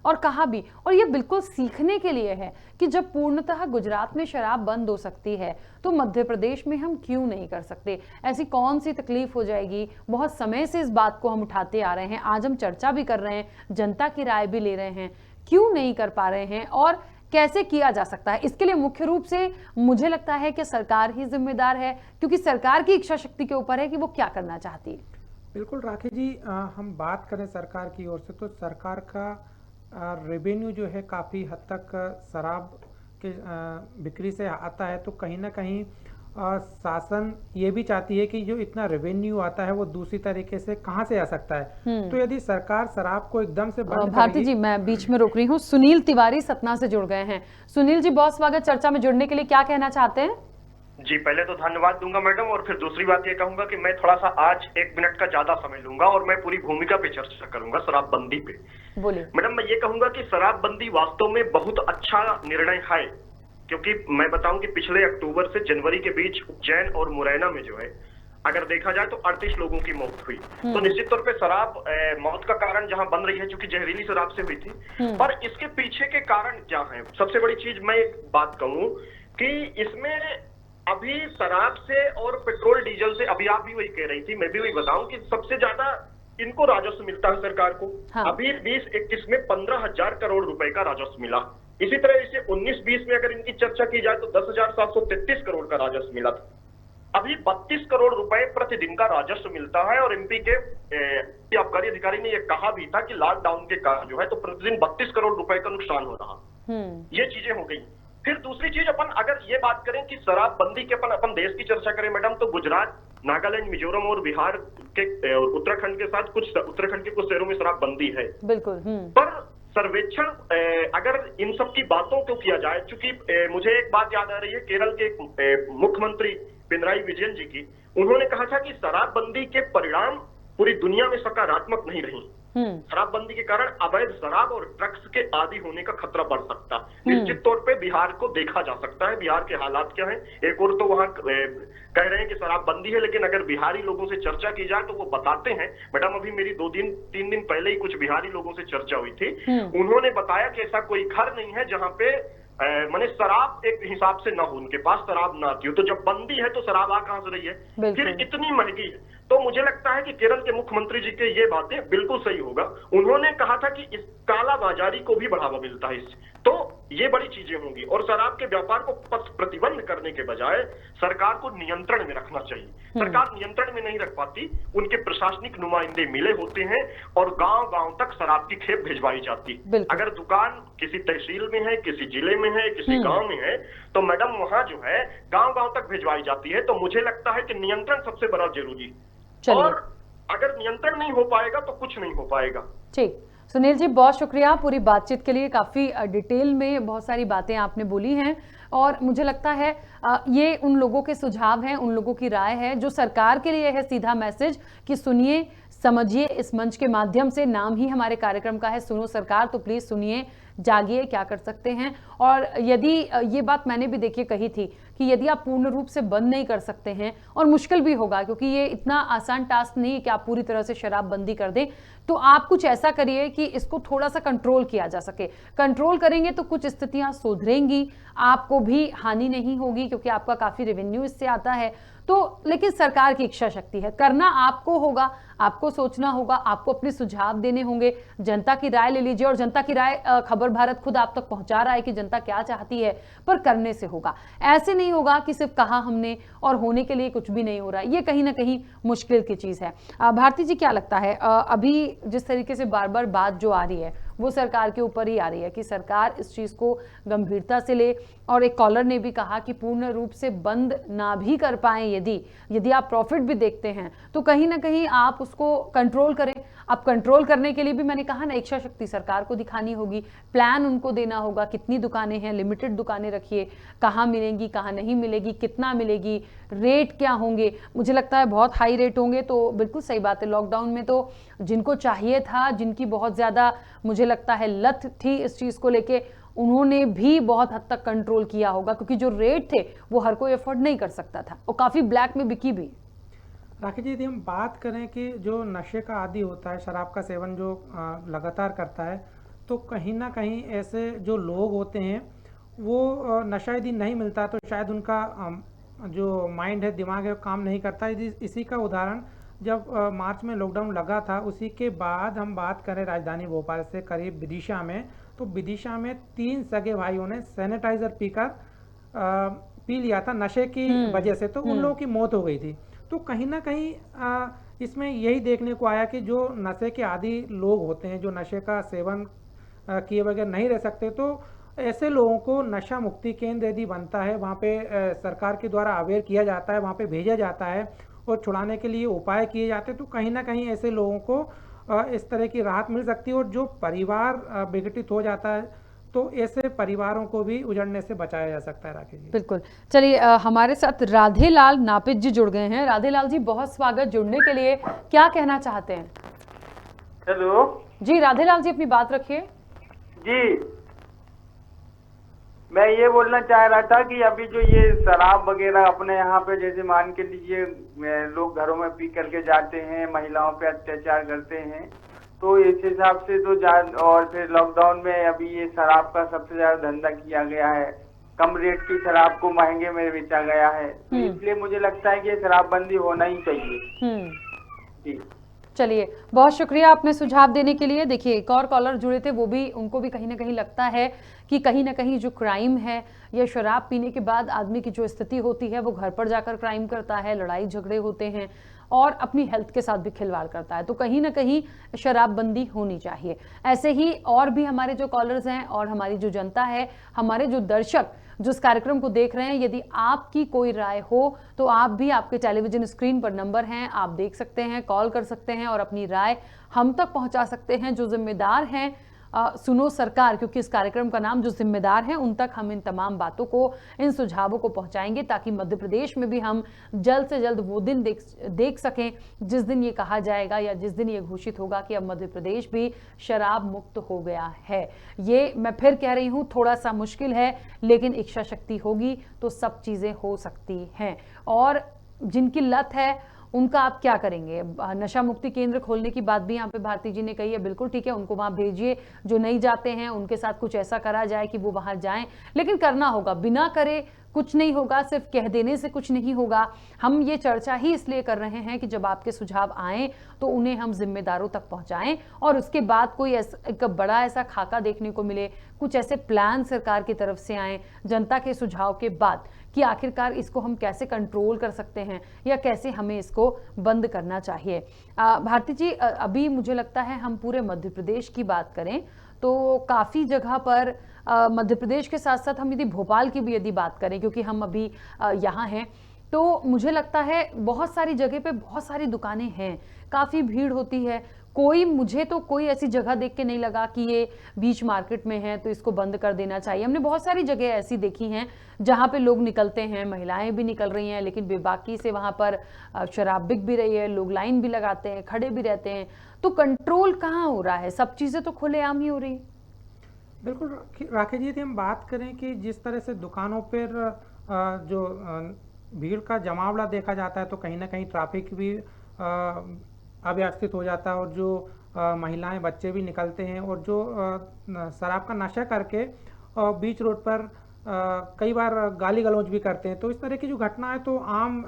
Speaker 1: और कहा भी, और ये बिल्कुल सीखने के लिए है कि जब पूर्णतः गुजरात में शराब बंद हो सकती है तो मध्य प्रदेश में हम क्यों नहीं कर सकते? ऐसी कौन सी तकलीफ हो जाएगी? बहुत समय से इस बात को हम उठाते आ रहे हैं, आज हम चर्चा भी कर रहे हैं, जनता की राय भी ले रहे हैं, क्यों नहीं कर पा रहे हैं और कैसे किया जा सकता है? इसके लिए मुख्य रूप से मुझे लगता है कि सरकार ही जिम्मेदार है, क्योंकि सरकार की इच्छा शक्ति के ऊपर है कि वो क्या करना चाहती है।
Speaker 4: बिल्कुल राकेश जी, हम बात करें सरकार की ओर से तो सरकार का रेवेन्यू जो है काफ़ी हद तक शराब के बिक्री से आता है। तो कहीं ना कहीं शासन ये भी चाहती है कि जो इतना रेवेन्यू आता है वो दूसरी तरीके से कहाँ से आ सकता है। तो यदि सरकार शराब को एकदम से बंद
Speaker 1: भारती जी, मैं बीच में रोक रही हूँ। सुनील तिवारी सतना से जुड़ गए हैं। सुनील जी, बहुत स्वागत चर्चा में जुड़ने के लिए, क्या कहना चाहते हैं?
Speaker 7: जी, पहले तो धन्यवाद दूंगा मैडम, और फिर दूसरी बात ये कहूंगा कि मैं थोड़ा सा आज 1 मिनट का ज्यादा समय लूंगा और मैं पूरी भूमिका पे चर्चा करूंगा, शराबबंदी पे।
Speaker 1: बोलिए।
Speaker 7: मैडम, मैं ये कहूंगा कि शराबबंदी वास्तव में बहुत अच्छा निर्णय है, क्योंकि मैं बताऊं कि पिछले अक्टूबर से जनवरी के बीच उज्जैन और मुरैना में जो है, अगर देखा जाए तो 38 लोगों की मौत हुई। तो निश्चित तौर पे शराब मौत का कारण जहां बन रही है, चूंकि जहरीली शराब से हुई थी, पर इसके पीछे के कारण क्या है? सबसे बड़ी चीज मैं एक बात कहूं कि इसमें अभी शराब से और पेट्रोल डीजल से, अभी आप भी वही कह रही थी, मैं भी वही बताऊं कि सबसे ज्यादा इनको राजस्व मिलता है सरकार को।
Speaker 1: हाँ।
Speaker 7: अभी 2021 में 15,000 करोड़ रुपए का राजस्व मिला। इसी तरह इसे 19-20 में अगर इनकी चर्चा की जाए तो 10,733 करोड़ का राजस्व मिला था। अभी 32 करोड़ रुपए प्रतिदिन का राजस्व मिलता है, और एमपी के आबकारी अधिकारी ने यह कहा भी था कि लॉकडाउन के कारण जो है तो प्रतिदिन 32 करोड़ रुपए का नुकसान हो रहा। ये चीजें हो गई। फिर दूसरी चीज, अपन अगर ये बात करें कि शराबबंदी के अपन देश की चर्चा करें मैडम, तो गुजरात, नागालैंड, मिजोरम और बिहार के उत्तराखंड के साथ उत्तराखंड के कुछ शहरों में शराबबंदी है।
Speaker 1: बिल्कुल।
Speaker 7: पर सर्वेक्षण अगर इन सब की बातों को किया जाए, चूंकि मुझे एक बात याद आ रही है, केरल के मुख्यमंत्री पिनराई विजयन जी की, उन्होंने कहा था कि शराबबंदी के परिणाम पूरी दुनिया में सकारात्मक नहीं रही। शराबबंदी के कारण अवैध शराब और ड्रग्स के आदी होने का खतरा बढ़ सकता। निश्चित तौर पे बिहार को देखा जा सकता है, बिहार के हालात क्या हैं। एक और तो वहां कह रहे हैं कि शराबबंदी है, लेकिन अगर बिहारी लोगों से चर्चा की जाए तो वो बताते हैं, मैडम अभी मेरी 2-3 दिन पहले ही कुछ बिहारी लोगों से चर्चा हुई थी, उन्होंने बताया कि ऐसा कोई घर नहीं है जहां पे माने शराब एक हिसाब से ना हो, उनके पास शराब ना आती हो। तो जब बंदी है तो शराब आ कहां से रही है? फिर इतनी महंगी है। तो मुझे लगता है कि केरल के मुख्यमंत्री जी के ये बातें बिल्कुल सही होगा। उन्होंने कहा था कि इस कालाबाजारी को भी बढ़ावा मिलता है इससे, तो ये बड़ी चीजें होंगी। और शराब के व्यापार को प्रतिबंध करने के बजाय सरकार को नियंत्रण में रखना चाहिए। सरकार नियंत्रण में नहीं रख पाती, उनके प्रशासनिक नुमाइंदे मिले होते हैं और गांव-गांव तक शराब की खेप भिजवाई जाती। अगर दुकान किसी तहसील में है, किसी जिले में है, किसी गांव में है, तो मैडम वहां जो है गांव-गांव तक भिजवाई जाती है। तो मुझे लगता है कि नियंत्रण सबसे बड़ा जरूरी, और अगर नियंत्रण नहीं हो पाएगा तो कुछ नहीं हो पाएगा।
Speaker 1: ठीक, सुनील जी बहुत शुक्रिया पूरी बातचीत के लिए। काफ़ी डिटेल में बहुत सारी बातें आपने बोली हैं, और मुझे लगता है ये उन लोगों के सुझाव हैं, उन लोगों की राय है जो सरकार के लिए है सीधा मैसेज कि सुनिए, समझिए। इस मंच के माध्यम से, नाम ही हमारे कार्यक्रम का है सुनो सरकार, तो प्लीज़ सुनिए, जागिए, क्या कर सकते हैं। और यदि ये बात मैंने भी देखिए कही थी कि यदि आप पूर्ण रूप से बंद नहीं कर सकते हैं, और मुश्किल भी होगा क्योंकि ये इतना आसान टास्क नहीं है कि आप पूरी तरह से शराब बंदी कर दें, तो आप कुछ ऐसा करिए कि इसको थोड़ा सा कंट्रोल किया जा सके। कंट्रोल करेंगे तो कुछ स्थितियां सुधरेंगी, आपको भी हानि नहीं होगी क्योंकि आपका काफ़ी रेवेन्यू इससे आता है। तो लेकिन सरकार की इच्छा शक्ति है, करना आपको होगा, आपको सोचना होगा, आपको अपने सुझाव देने होंगे, जनता की राय ले लीजिए। और जनता की राय खबर भारत खुद आप तक पहुंचा रहा है कि जनता क्या चाहती है, पर करने से होगा। ऐसे नहीं होगा कि सिर्फ कहा हमने और होने के लिए कुछ भी नहीं हो रहा है, ये कहीं ना कहीं मुश्किल की चीज़ है। भारती जी क्या लगता है, अभी जिस तरीके से बार बार बात जो आ रही है वो सरकार के ऊपर ही आ रही है कि सरकार इस चीज़ को गंभीरता से ले, और एक कॉलर ने भी कहा कि पूर्ण रूप से बंद ना भी कर पाएं, यदि आप प्रॉफिट भी देखते हैं तो कहीं ना कहीं आप उसको कंट्रोल करें। अब कंट्रोल करने के लिए भी मैंने कहा ना, इच्छा शक्ति सरकार को दिखानी होगी, प्लान उनको देना होगा, कितनी दुकानें हैं, लिमिटेड दुकानें रखिए, कहाँ मिलेंगी, कहाँ नहीं मिलेगी, कितना मिलेगी, रेट क्या होंगे। मुझे लगता है बहुत हाई रेट होंगे, तो बिल्कुल सही बात है। लॉकडाउन में तो जिनको चाहिए था, जिनकी बहुत ज़्यादा मुझे लगता है लत थी इस चीज़ को लेके, उन्होंने भी बहुत हद तक कंट्रोल किया होगा, क्योंकि जो रेट थे वो हर कोई अफोर्ड नहीं कर सकता था, और काफ़ी ब्लैक में बिकी भी।
Speaker 4: राखी जी, यदि हम बात करें कि जो नशे का आदी होता है, शराब का सेवन जो लगातार करता है, तो कहीं ना कहीं ऐसे जो लोग होते हैं वो नशा यदि नहीं मिलता तो शायद उनका जो माइंड है, दिमाग है, काम नहीं करता। इसी का उदाहरण जब मार्च में लॉकडाउन लगा था, उसी के बाद हम बात करें राजधानी भोपाल से करीब विदिशा में, तो विदिशा में 3 सगे भाइयों ने सैनिटाइजर पीकर पी लिया था नशे की वजह से, तो उन लोगों की मौत हो गई थी। तो कहीं ना कहीं इसमें यही देखने को आया कि जो नशे के आदी लोग होते हैं, जो नशे का सेवन किए बगैर नहीं रह सकते, तो ऐसे लोगों को नशा मुक्ति केंद्र यदि बनता है, वहाँ पे सरकार के द्वारा अवेयर किया जाता है, वहाँ पे भेजा जाता है और छुड़ाने के लिए उपाय किए जाते हैं, तो कहीं ना कहीं ऐसे लोगों को इस तरह की राहत मिल सकती है। और जो परिवार विघटित हो जाता है, तो ऐसे परिवारों को भी उजड़ने से बचाया जा सकता है। राकेश जी
Speaker 1: बिल्कुल। चलिए हमारे साथ राधेलाल नापित जी जुड़ गए हैं। राधेलाल जी, बहुत स्वागत जुड़ने के लिए। क्या कहना चाहते हैं?
Speaker 8: हेलो
Speaker 1: जी राधेलाल जी, अपनी बात रखिए।
Speaker 8: जी, मैं ये बोलना चाह रहा था कि अभी जो ये शराब वगैरह अपने यहाँ पे जैसे मान के लीजिए लोग घरों में पी करके जाते हैं, महिलाओं पे अत्याचार करते हैं, तो इस हिसाब से तो और फिर लॉकडाउन में अभी ये शराब का सबसे ज्यादा धंधा किया गया है, कम रेट की शराब को महंगे में बेचा गया है, तो इसलिए मुझे लगता है कि शराबबंदी होना ही चाहिए। जी
Speaker 1: चलिए, बहुत शुक्रिया आपने सुझाव देने के लिए। देखिए, एक और कॉलर जुड़े थे, वो भी उनको भी कहीं ना कहीं लगता है कि कहीं ना कहीं जो क्राइम है या शराब पीने के बाद आदमी की जो स्थिति होती है वो घर पर जाकर क्राइम करता है, लड़ाई झगड़े होते हैं और अपनी हेल्थ के साथ भी खिलवाड़ करता है। तो कहीं ना कहीं शराबबंदी होनी चाहिए। ऐसे ही और भी हमारे जो कॉलर्स हैं और हमारी जो जनता है, हमारे जो दर्शक जो इस कार्यक्रम को देख रहे हैं, यदि आपकी कोई राय हो तो आप भी, आपके टेलीविजन स्क्रीन पर नंबर हैं, आप देख सकते हैं, कॉल कर सकते हैं और अपनी राय हम तक पहुंचा सकते हैं। जो जिम्मेदार हैं सुनो सरकार, क्योंकि इस कार्यक्रम का नाम जो जिम्मेदार हैं उन तक हम इन तमाम बातों को, इन सुझावों को पहुंचाएंगे ताकि मध्य प्रदेश में भी हम जल्द से जल्द वो दिन देख सकें जिस दिन ये कहा जाएगा या जिस दिन ये घोषित होगा कि अब मध्य प्रदेश भी शराब मुक्त हो गया है। ये मैं फिर कह रही हूँ, थोड़ा सा मुश्किल है, लेकिन इच्छा शक्ति होगी तो सब चीज़ें हो सकती हैं। और जिनकी लत है उनका आप क्या करेंगे? नशा मुक्ति केंद्र खोलने की बात भी यहाँ पे भारती जी ने कही है, बिल्कुल ठीक है, उनको वहाँ भेजिए। जो नहीं जाते हैं उनके साथ कुछ ऐसा करा जाए कि वो वहाँ जाएं, लेकिन करना होगा, बिना करे कुछ नहीं होगा, सिर्फ कह देने से कुछ नहीं होगा। हम ये चर्चा ही इसलिए कर रहे हैं कि जब आपके सुझाव आएँ तो उन्हें हम जिम्मेदारों तक पहुँचाएं और उसके बाद कोई एक बड़ा ऐसा खाका देखने को मिले, कुछ ऐसे प्लान सरकार की तरफ से आए जनता के सुझाव के बाद कि आखिरकार इसको हम कैसे कंट्रोल कर सकते हैं या कैसे हमें इसको बंद करना चाहिए। भारती जी, अभी मुझे लगता है हम पूरे मध्य प्रदेश की बात करें तो काफ़ी जगह पर मध्य प्रदेश के साथ साथ हम यदि भोपाल की भी यदि बात करें, क्योंकि हम अभी यहाँ हैं, तो मुझे लगता है बहुत सारी जगह पे बहुत सारी दुकानें हैं, काफ़ी भीड़ होती है। मुझे तो कोई ऐसी जगह देख के नहीं लगा कि ये बीच मार्केट में है तो इसको बंद कर देना चाहिए। हमने बहुत सारी जगह ऐसी देखी हैं जहाँ पे लोग निकलते हैं, महिलाएं भी निकल रही हैं, लेकिन बेबाकी से वहाँ पर शराब बिक भी रही है, लोग लाइन भी लगाते हैं, खड़े भी रहते हैं। तो कंट्रोल कहाँ हो रहा है? सब चीज़ें तो खुलेआम ही हो रही।
Speaker 4: बिल्कुल राकेश जी, यदि हम बात करें कि जिस तरह से दुकानों पर जो भीड़ का जमावड़ा देखा जाता है तो कहीं ना कहीं ट्रैफिक भी अव्यवस्थित हो जाता है और जो महिलाएं बच्चे भी निकलते हैं और जो शराब का नशा करके बीच रोड पर कई बार गाली गलौज भी करते हैं। तो इस तरह की जो घटना है तो आम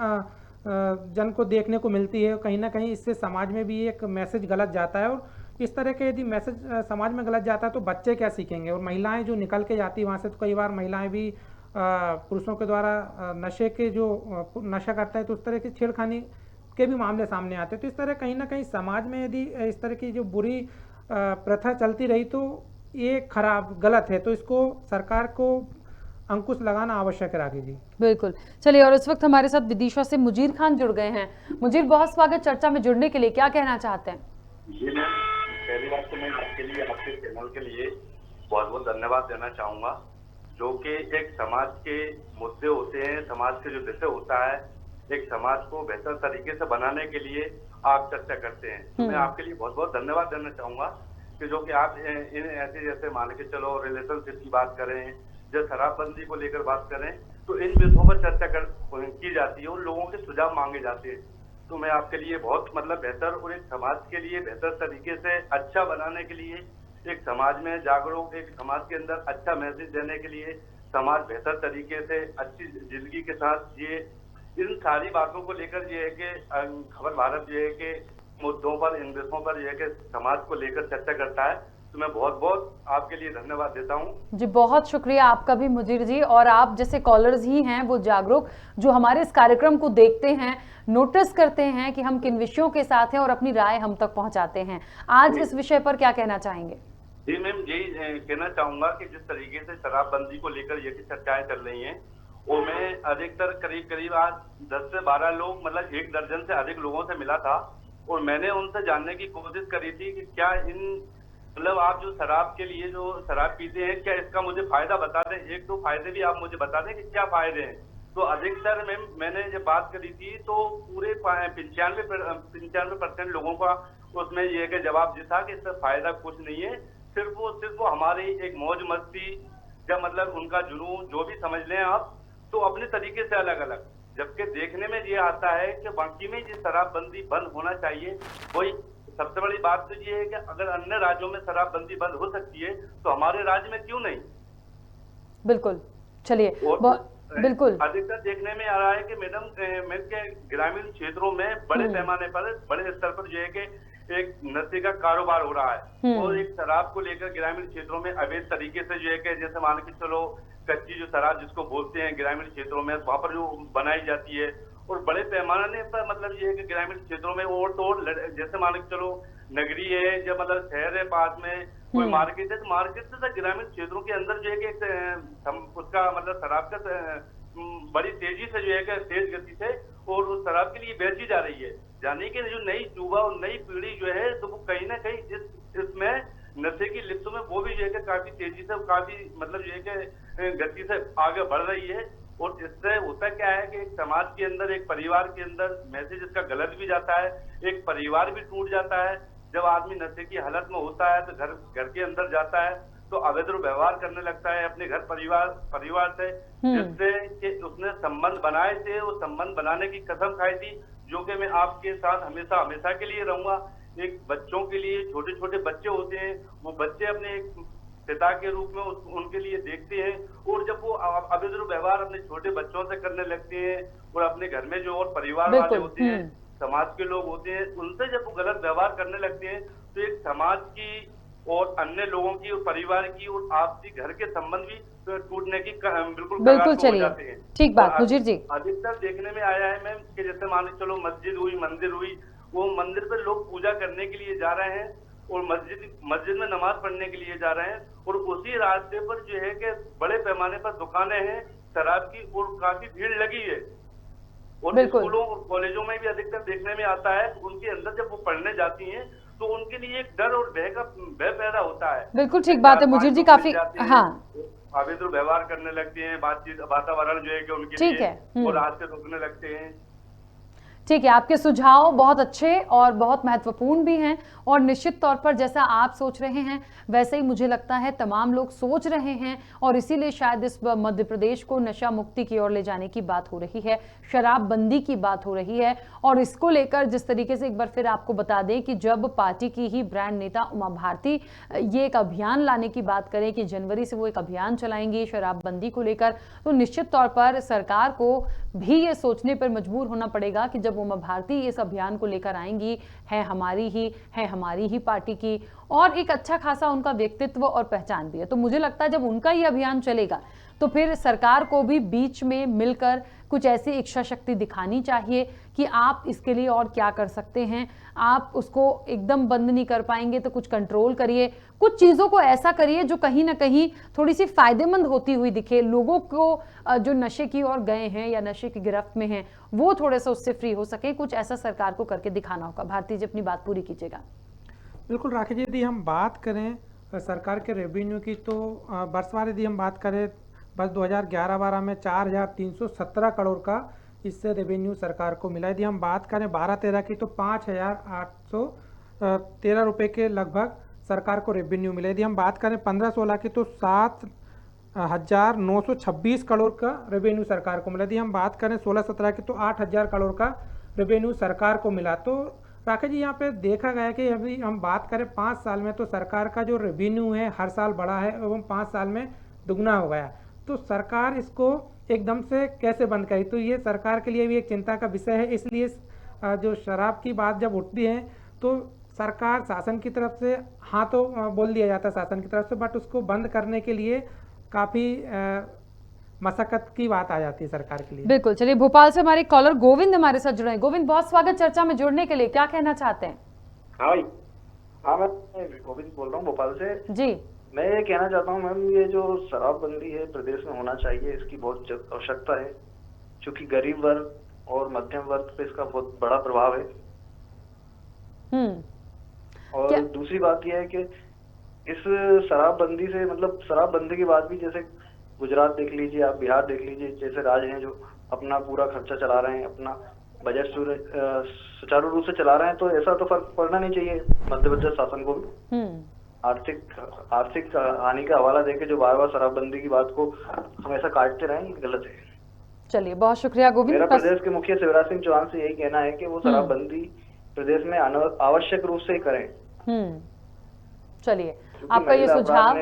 Speaker 4: जन को देखने को मिलती है। कहीं ना कहीं इससे समाज में भी एक मैसेज गलत जाता है और इस तरह के यदि मैसेज समाज में गलत जाता है तो बच्चे क्या सीखेंगे। और महिलाएं जो निकल के जाती है वहाँ से, तो कई बार महिलाएं भी पुरुषों के द्वारा नशे के जो नशा करता है तो उस तरह की छेड़खानी के भी मामले सामने आते हैं। तो इस तरह कहीं ना कहीं समाज में यदि इस तरह की जो बुरी प्रथा चलती रही तो ये खराब, गलत है। तो इसको सरकार को अंकुश लगाना आवश्यक है। राकेश जी
Speaker 1: बिल्कुल। चलिए, और इस वक्त हमारे साथ विदिशा से मुजीर खान जुड़ गए हैं। मुजीर, बहुत स्वागत चर्चा में जुड़ने के लिए। क्या कहना चाहते हैं?
Speaker 9: जी मैम, पहली बात तो मैं आपके लिए, आपके चैनल के लिए बहुत बहुत धन्यवाद देना चाहूँगा। जो कि एक समाज के मुद्दे होते हैं, समाज के जो विषय होता है, एक समाज को बेहतर तरीके से बनाने के लिए आप चर्चा करते हैं। तो मैं आपके लिए बहुत बहुत धन्यवाद देना चाहूँगा कि जो कि आप इन ऐसे जैसे मान के चलो रिलेशनशिप की बात करें, जो शराबबंदी को लेकर बात करें, तो इन विषयों पर चर्चा की जाती है और लोगों के सुझाव मांगे जाते हैं। तो मैं आपके लिए बहुत बेहतर और एक समाज के लिए बेहतर तरीके से अच्छा बनाने के लिए, एक समाज में जागरूक, एक समाज के अंदर अच्छा मैसेज देने के लिए, समाज बेहतर तरीके से अच्छी जिंदगी के साथ जिए, इन सारी बातों को लेकर ये है कि खबर भारत जो है कि मुद्दों पर, इन विषयों पर ये है कि समाज को लेकर चर्चा करता है। तो मैं बहुत बहुत आपके लिए धन्यवाद देता हूँ। जी
Speaker 1: बहुत शुक्रिया आपका भी मुजीर जी। और आप जैसे कॉलर्स ही हैं वो जागरूक, जो हमारे इस कार्यक्रम को देखते हैं, नोटिस करते हैं कि हम किन विषयों के साथ हैं और अपनी राय हम तक पहुंचाते हैं। आज इस विषय पर क्या कहना चाहेंगे?
Speaker 9: जी मैम, यही कहना चाहूंगा कि जिस तरीके से शराबबंदी को लेकर ये चर्चाएं चल रही हैं, और मैं अधिकतर करीब आज 10 से 12 लोग, मतलब 1 दर्जन से अधिक लोगों से मिला था और मैंने उनसे जानने की कोशिश करी थी कि क्या इन मतलब आप जो शराब के लिए जो शराब पीते हैं, क्या इसका मुझे फायदा बता दें, एक दो फायदे भी आप मुझे बता दें कि क्या फायदे हैं। तो अधिकतर मैंने जब बात करी थी तो पूरे 95% लोगों का उसमें ये कि जवाब ये था कि इससे फायदा कुछ नहीं है, सिर्फ वो हमारी एक मौज मस्ती या मतलब उनका जुनून जो भी समझ लें आप, तो अपने तरीके से अलग अलग। जबकि देखने में ये आता है कि बाकी में ये शराबबंदी बंद होना चाहिए। वही सबसे बड़ी बात तो ये है कि अगर अन्य राज्यों में शराबबंदी बंद हो सकती है तो हमारे राज्य में क्यों नहीं।
Speaker 1: बिल्कुल, चलिए बिल्कुल
Speaker 9: अधिकतर देखने में आ रहा है कि मैडम के ग्रामीण क्षेत्रों में बड़े पैमाने पर बड़े स्तर पर जो है कि एक नशे का कारोबार हो रहा है और एक शराब को लेकर ग्रामीण क्षेत्रों में अवैध तरीके से जो है कि जैसे मान के चलो कच्ची जो शराब जिसको बोलते हैं ग्रामीण क्षेत्रों में वहां पर जो बनाई जाती है और बड़े पैमाने पर मतलब ये है कि ग्रामीण क्षेत्रों में और तो और जैसे मान के चलो नगरी है जब मतलब शहर है पास में कोई मार्केट है तो मार्केट से ग्रामीण क्षेत्रों के अंदर जो है कि उसका मतलब शराब का बड़ी तेजी से जो है कि तेज गति से और उस शराब के लिए बेची जा रही है। यानी कि जो नई युवा और नई पीढ़ी जो है तो वो कहीं ना कहीं इसमें नशे की लिप्त में वो भी जो है कि काफी तेजी से काफी मतलब जो है कि गति से आगे बढ़ रही है। और इससे होता क्या है कि एक समाज के अंदर एक परिवार के अंदर मैसेज इसका गलत भी जाता है, एक परिवार भी टूट जाता है। जब आदमी नशे की हालत में होता है तो घर के अंदर जाता है तो अभद्र व्यवहार करने लगता है अपने घर परिवार से, जिससे कि उसने संबंध बनाए थे, वो संबंध बनाने की कसम खाई थी जो कि मैं आपके साथ हमेशा के लिए रहूंगा। एक बच्चों के लिए छोटे छोटे बच्चे होते हैं, वो बच्चे अपने एक पिता के रूप में उनके लिए देखते हैं और जब वो अभद्र व्यवहार अपने छोटे बच्चों से करने लगते हैं और अपने घर में जो और परिवार वाले होते हैं समाज के लोग होते हैं उनसे जब वो गलत व्यवहार करने लगते हैं तो एक समाज की और अन्य लोगों की और परिवार की और आपसी घर के संबंध भी टूटने की बिल्कुल
Speaker 1: चलिए ठीक बात मुजीर जी।
Speaker 9: अधिकतर देखने में आया है मैम कि जैसे मान लो चलो मस्जिद हुई मंदिर हुई, वो मंदिर पे लोग पूजा करने के लिए जा रहे हैं और मस्जिद में नमाज पढ़ने के लिए जा रहे हैं और उसी रास्ते पर जो है कि बड़े पैमाने पर दुकानें हैं शराब की और काफी भीड़ लगी है और स्कूलों और कॉलेजों में भी अधिकतर देखने में आता है। उनके अंदर जब वो पढ़ने जाती हैं तो उनके लिए एक डर और भय पैदा होता है।
Speaker 1: बिल्कुल ठीक बात है मुजीर जी, काफी हाँ
Speaker 9: अभद्र व्यवहार करने लगते हैं, बातचीत वातावरण जो है कि उनके लिए और रास्ते रोकने लगते हैं।
Speaker 1: ठीक है, आपके सुझाव बहुत अच्छे और बहुत महत्वपूर्ण भी हैं और निश्चित तौर पर जैसा आप सोच रहे हैं वैसे ही मुझे लगता है तमाम लोग सोच रहे हैं और इसीलिए शायद इस मध्य प्रदेश को नशा मुक्ति की ओर ले जाने की बात हो रही है, शराबबंदी की बात हो रही है। और इसको लेकर जिस तरीके से एक बार फिर आपको बता दें कि जब पार्टी की ही ब्रांड नेता उमा भारती ये एक अभियान लाने की बात करें कि जनवरी से वो एक अभियान चलाएंगी शराबबंदी को लेकर, तो निश्चित तौर पर सरकार को भी ये सोचने पर मजबूर होना पड़ेगा कि जब उमा भारती इस अभियान को लेकर आएंगी है हमारी ही पार्टी की और एक अच्छा खासा उनका व्यक्तित्व और पहचान भी है, तो मुझे लगता है जब उनका ये अभियान चलेगा तो फिर सरकार को भी बीच में मिलकर कुछ ऐसी इच्छा शक्ति दिखानी चाहिए कि आप इसके लिए और क्या कर सकते हैं। आप उसको एकदम बंद नहीं कर पाएंगे तो कुछ कंट्रोल करिए, कुछ चीज़ों को ऐसा करिए जो कहीं ना कहीं थोड़ी सी फायदेमंद होती हुई दिखे लोगों को, जो नशे की ओर गए हैं या नशे की गिरफ्त में हैं वो थोड़े सा उससे फ्री हो सके। कुछ ऐसा सरकार को करके दिखाना होगा। भारती जी अपनी बात पूरी कीजिएगा।
Speaker 4: बिल्कुल राखी जी, यदि हम बात करें सरकार के रेवेन्यू की तो वर्षवार यदि हम बात करें बस 2011-12 में 4,317 करोड़ का इससे रेवेन्यू सरकार को मिला। यदि हम बात करें 12-13 की तो 5,813 रुपये के लगभग सरकार को रेवेन्यू मिला। यदि हम बात करें 15-16 की तो 7,926 करोड़ का रेवेन्यू सरकार को मिला। यदि हम बात करें 16-17 की तो 8,000 करोड़ का रेवेन्यू सरकार को मिला। तो राकेश जी यहाँ पे देखा गया कि अभी हम बात करें 5 साल में तो सरकार का जो रेवेन्यू है हर साल बढ़ा है एवं 5 साल में दुगना हो गया। तो सरकार इसको एकदम से कैसे बंद करी, तो ये सरकार के लिए भी एक चिंता का विषय है। इसलिए जो शराब की बात जब उठती है तो सरकार शासन की तरफ से हाँ तो बोल दिया जाता है शासन की तरफ से, बट उसको बंद करने के लिए काफ़ी मशक्कत की बात आ जाती है सरकार के लिए।
Speaker 1: बिल्कुल, चलिए भोपाल से हमारे कॉलर गोविंद हमारे साथ जुड़े हैं। गोविंद बहुत स्वागत चर्चा में जुड़ने के लिए, क्या कहना चाहते हैं?
Speaker 10: हाँ भाई, हाँ मैं गोविंद बोल रहा हूँ भोपाल से
Speaker 1: जी।
Speaker 10: मैं ये कहना चाहता हूँ मैम, ये जो शराबबंदी है प्रदेश में होना चाहिए, इसकी बहुत आवश्यकता है क्योंकि गरीब वर्ग और मध्यम वर्ग पे इसका बहुत बड़ा प्रभाव है। और दूसरी बात यह है कि इस शराबबंदी से मतलब शराबबंदी के बाद भी जैसे गुजरात देख लीजिए, आप बिहार देख लीजिए, जैसे राज्य हैं जो अपना पूरा खर्चा चला रहे हैं, अपना बजट सुचारू रूप से चला रहे हैं, तो ऐसा तो फर्क पड़ना नहीं चाहिए मध्य प्रदेश शासन को भी। आर्थिक हानि का हवाला देके जो बार बार शराबबंदी की बात को हमेशा काटते रहें, ये गलत है।
Speaker 1: चलिए, बहुत शुक्रिया गोविंद।
Speaker 10: मेरा प्रदेश के मुखिया शिवराज सिंह चौहान से यही कहना है कि वो शराबबंदी प्रदेश में आवश्यक रूप से ही करें।
Speaker 1: चलिए, आपका ये सुझाव,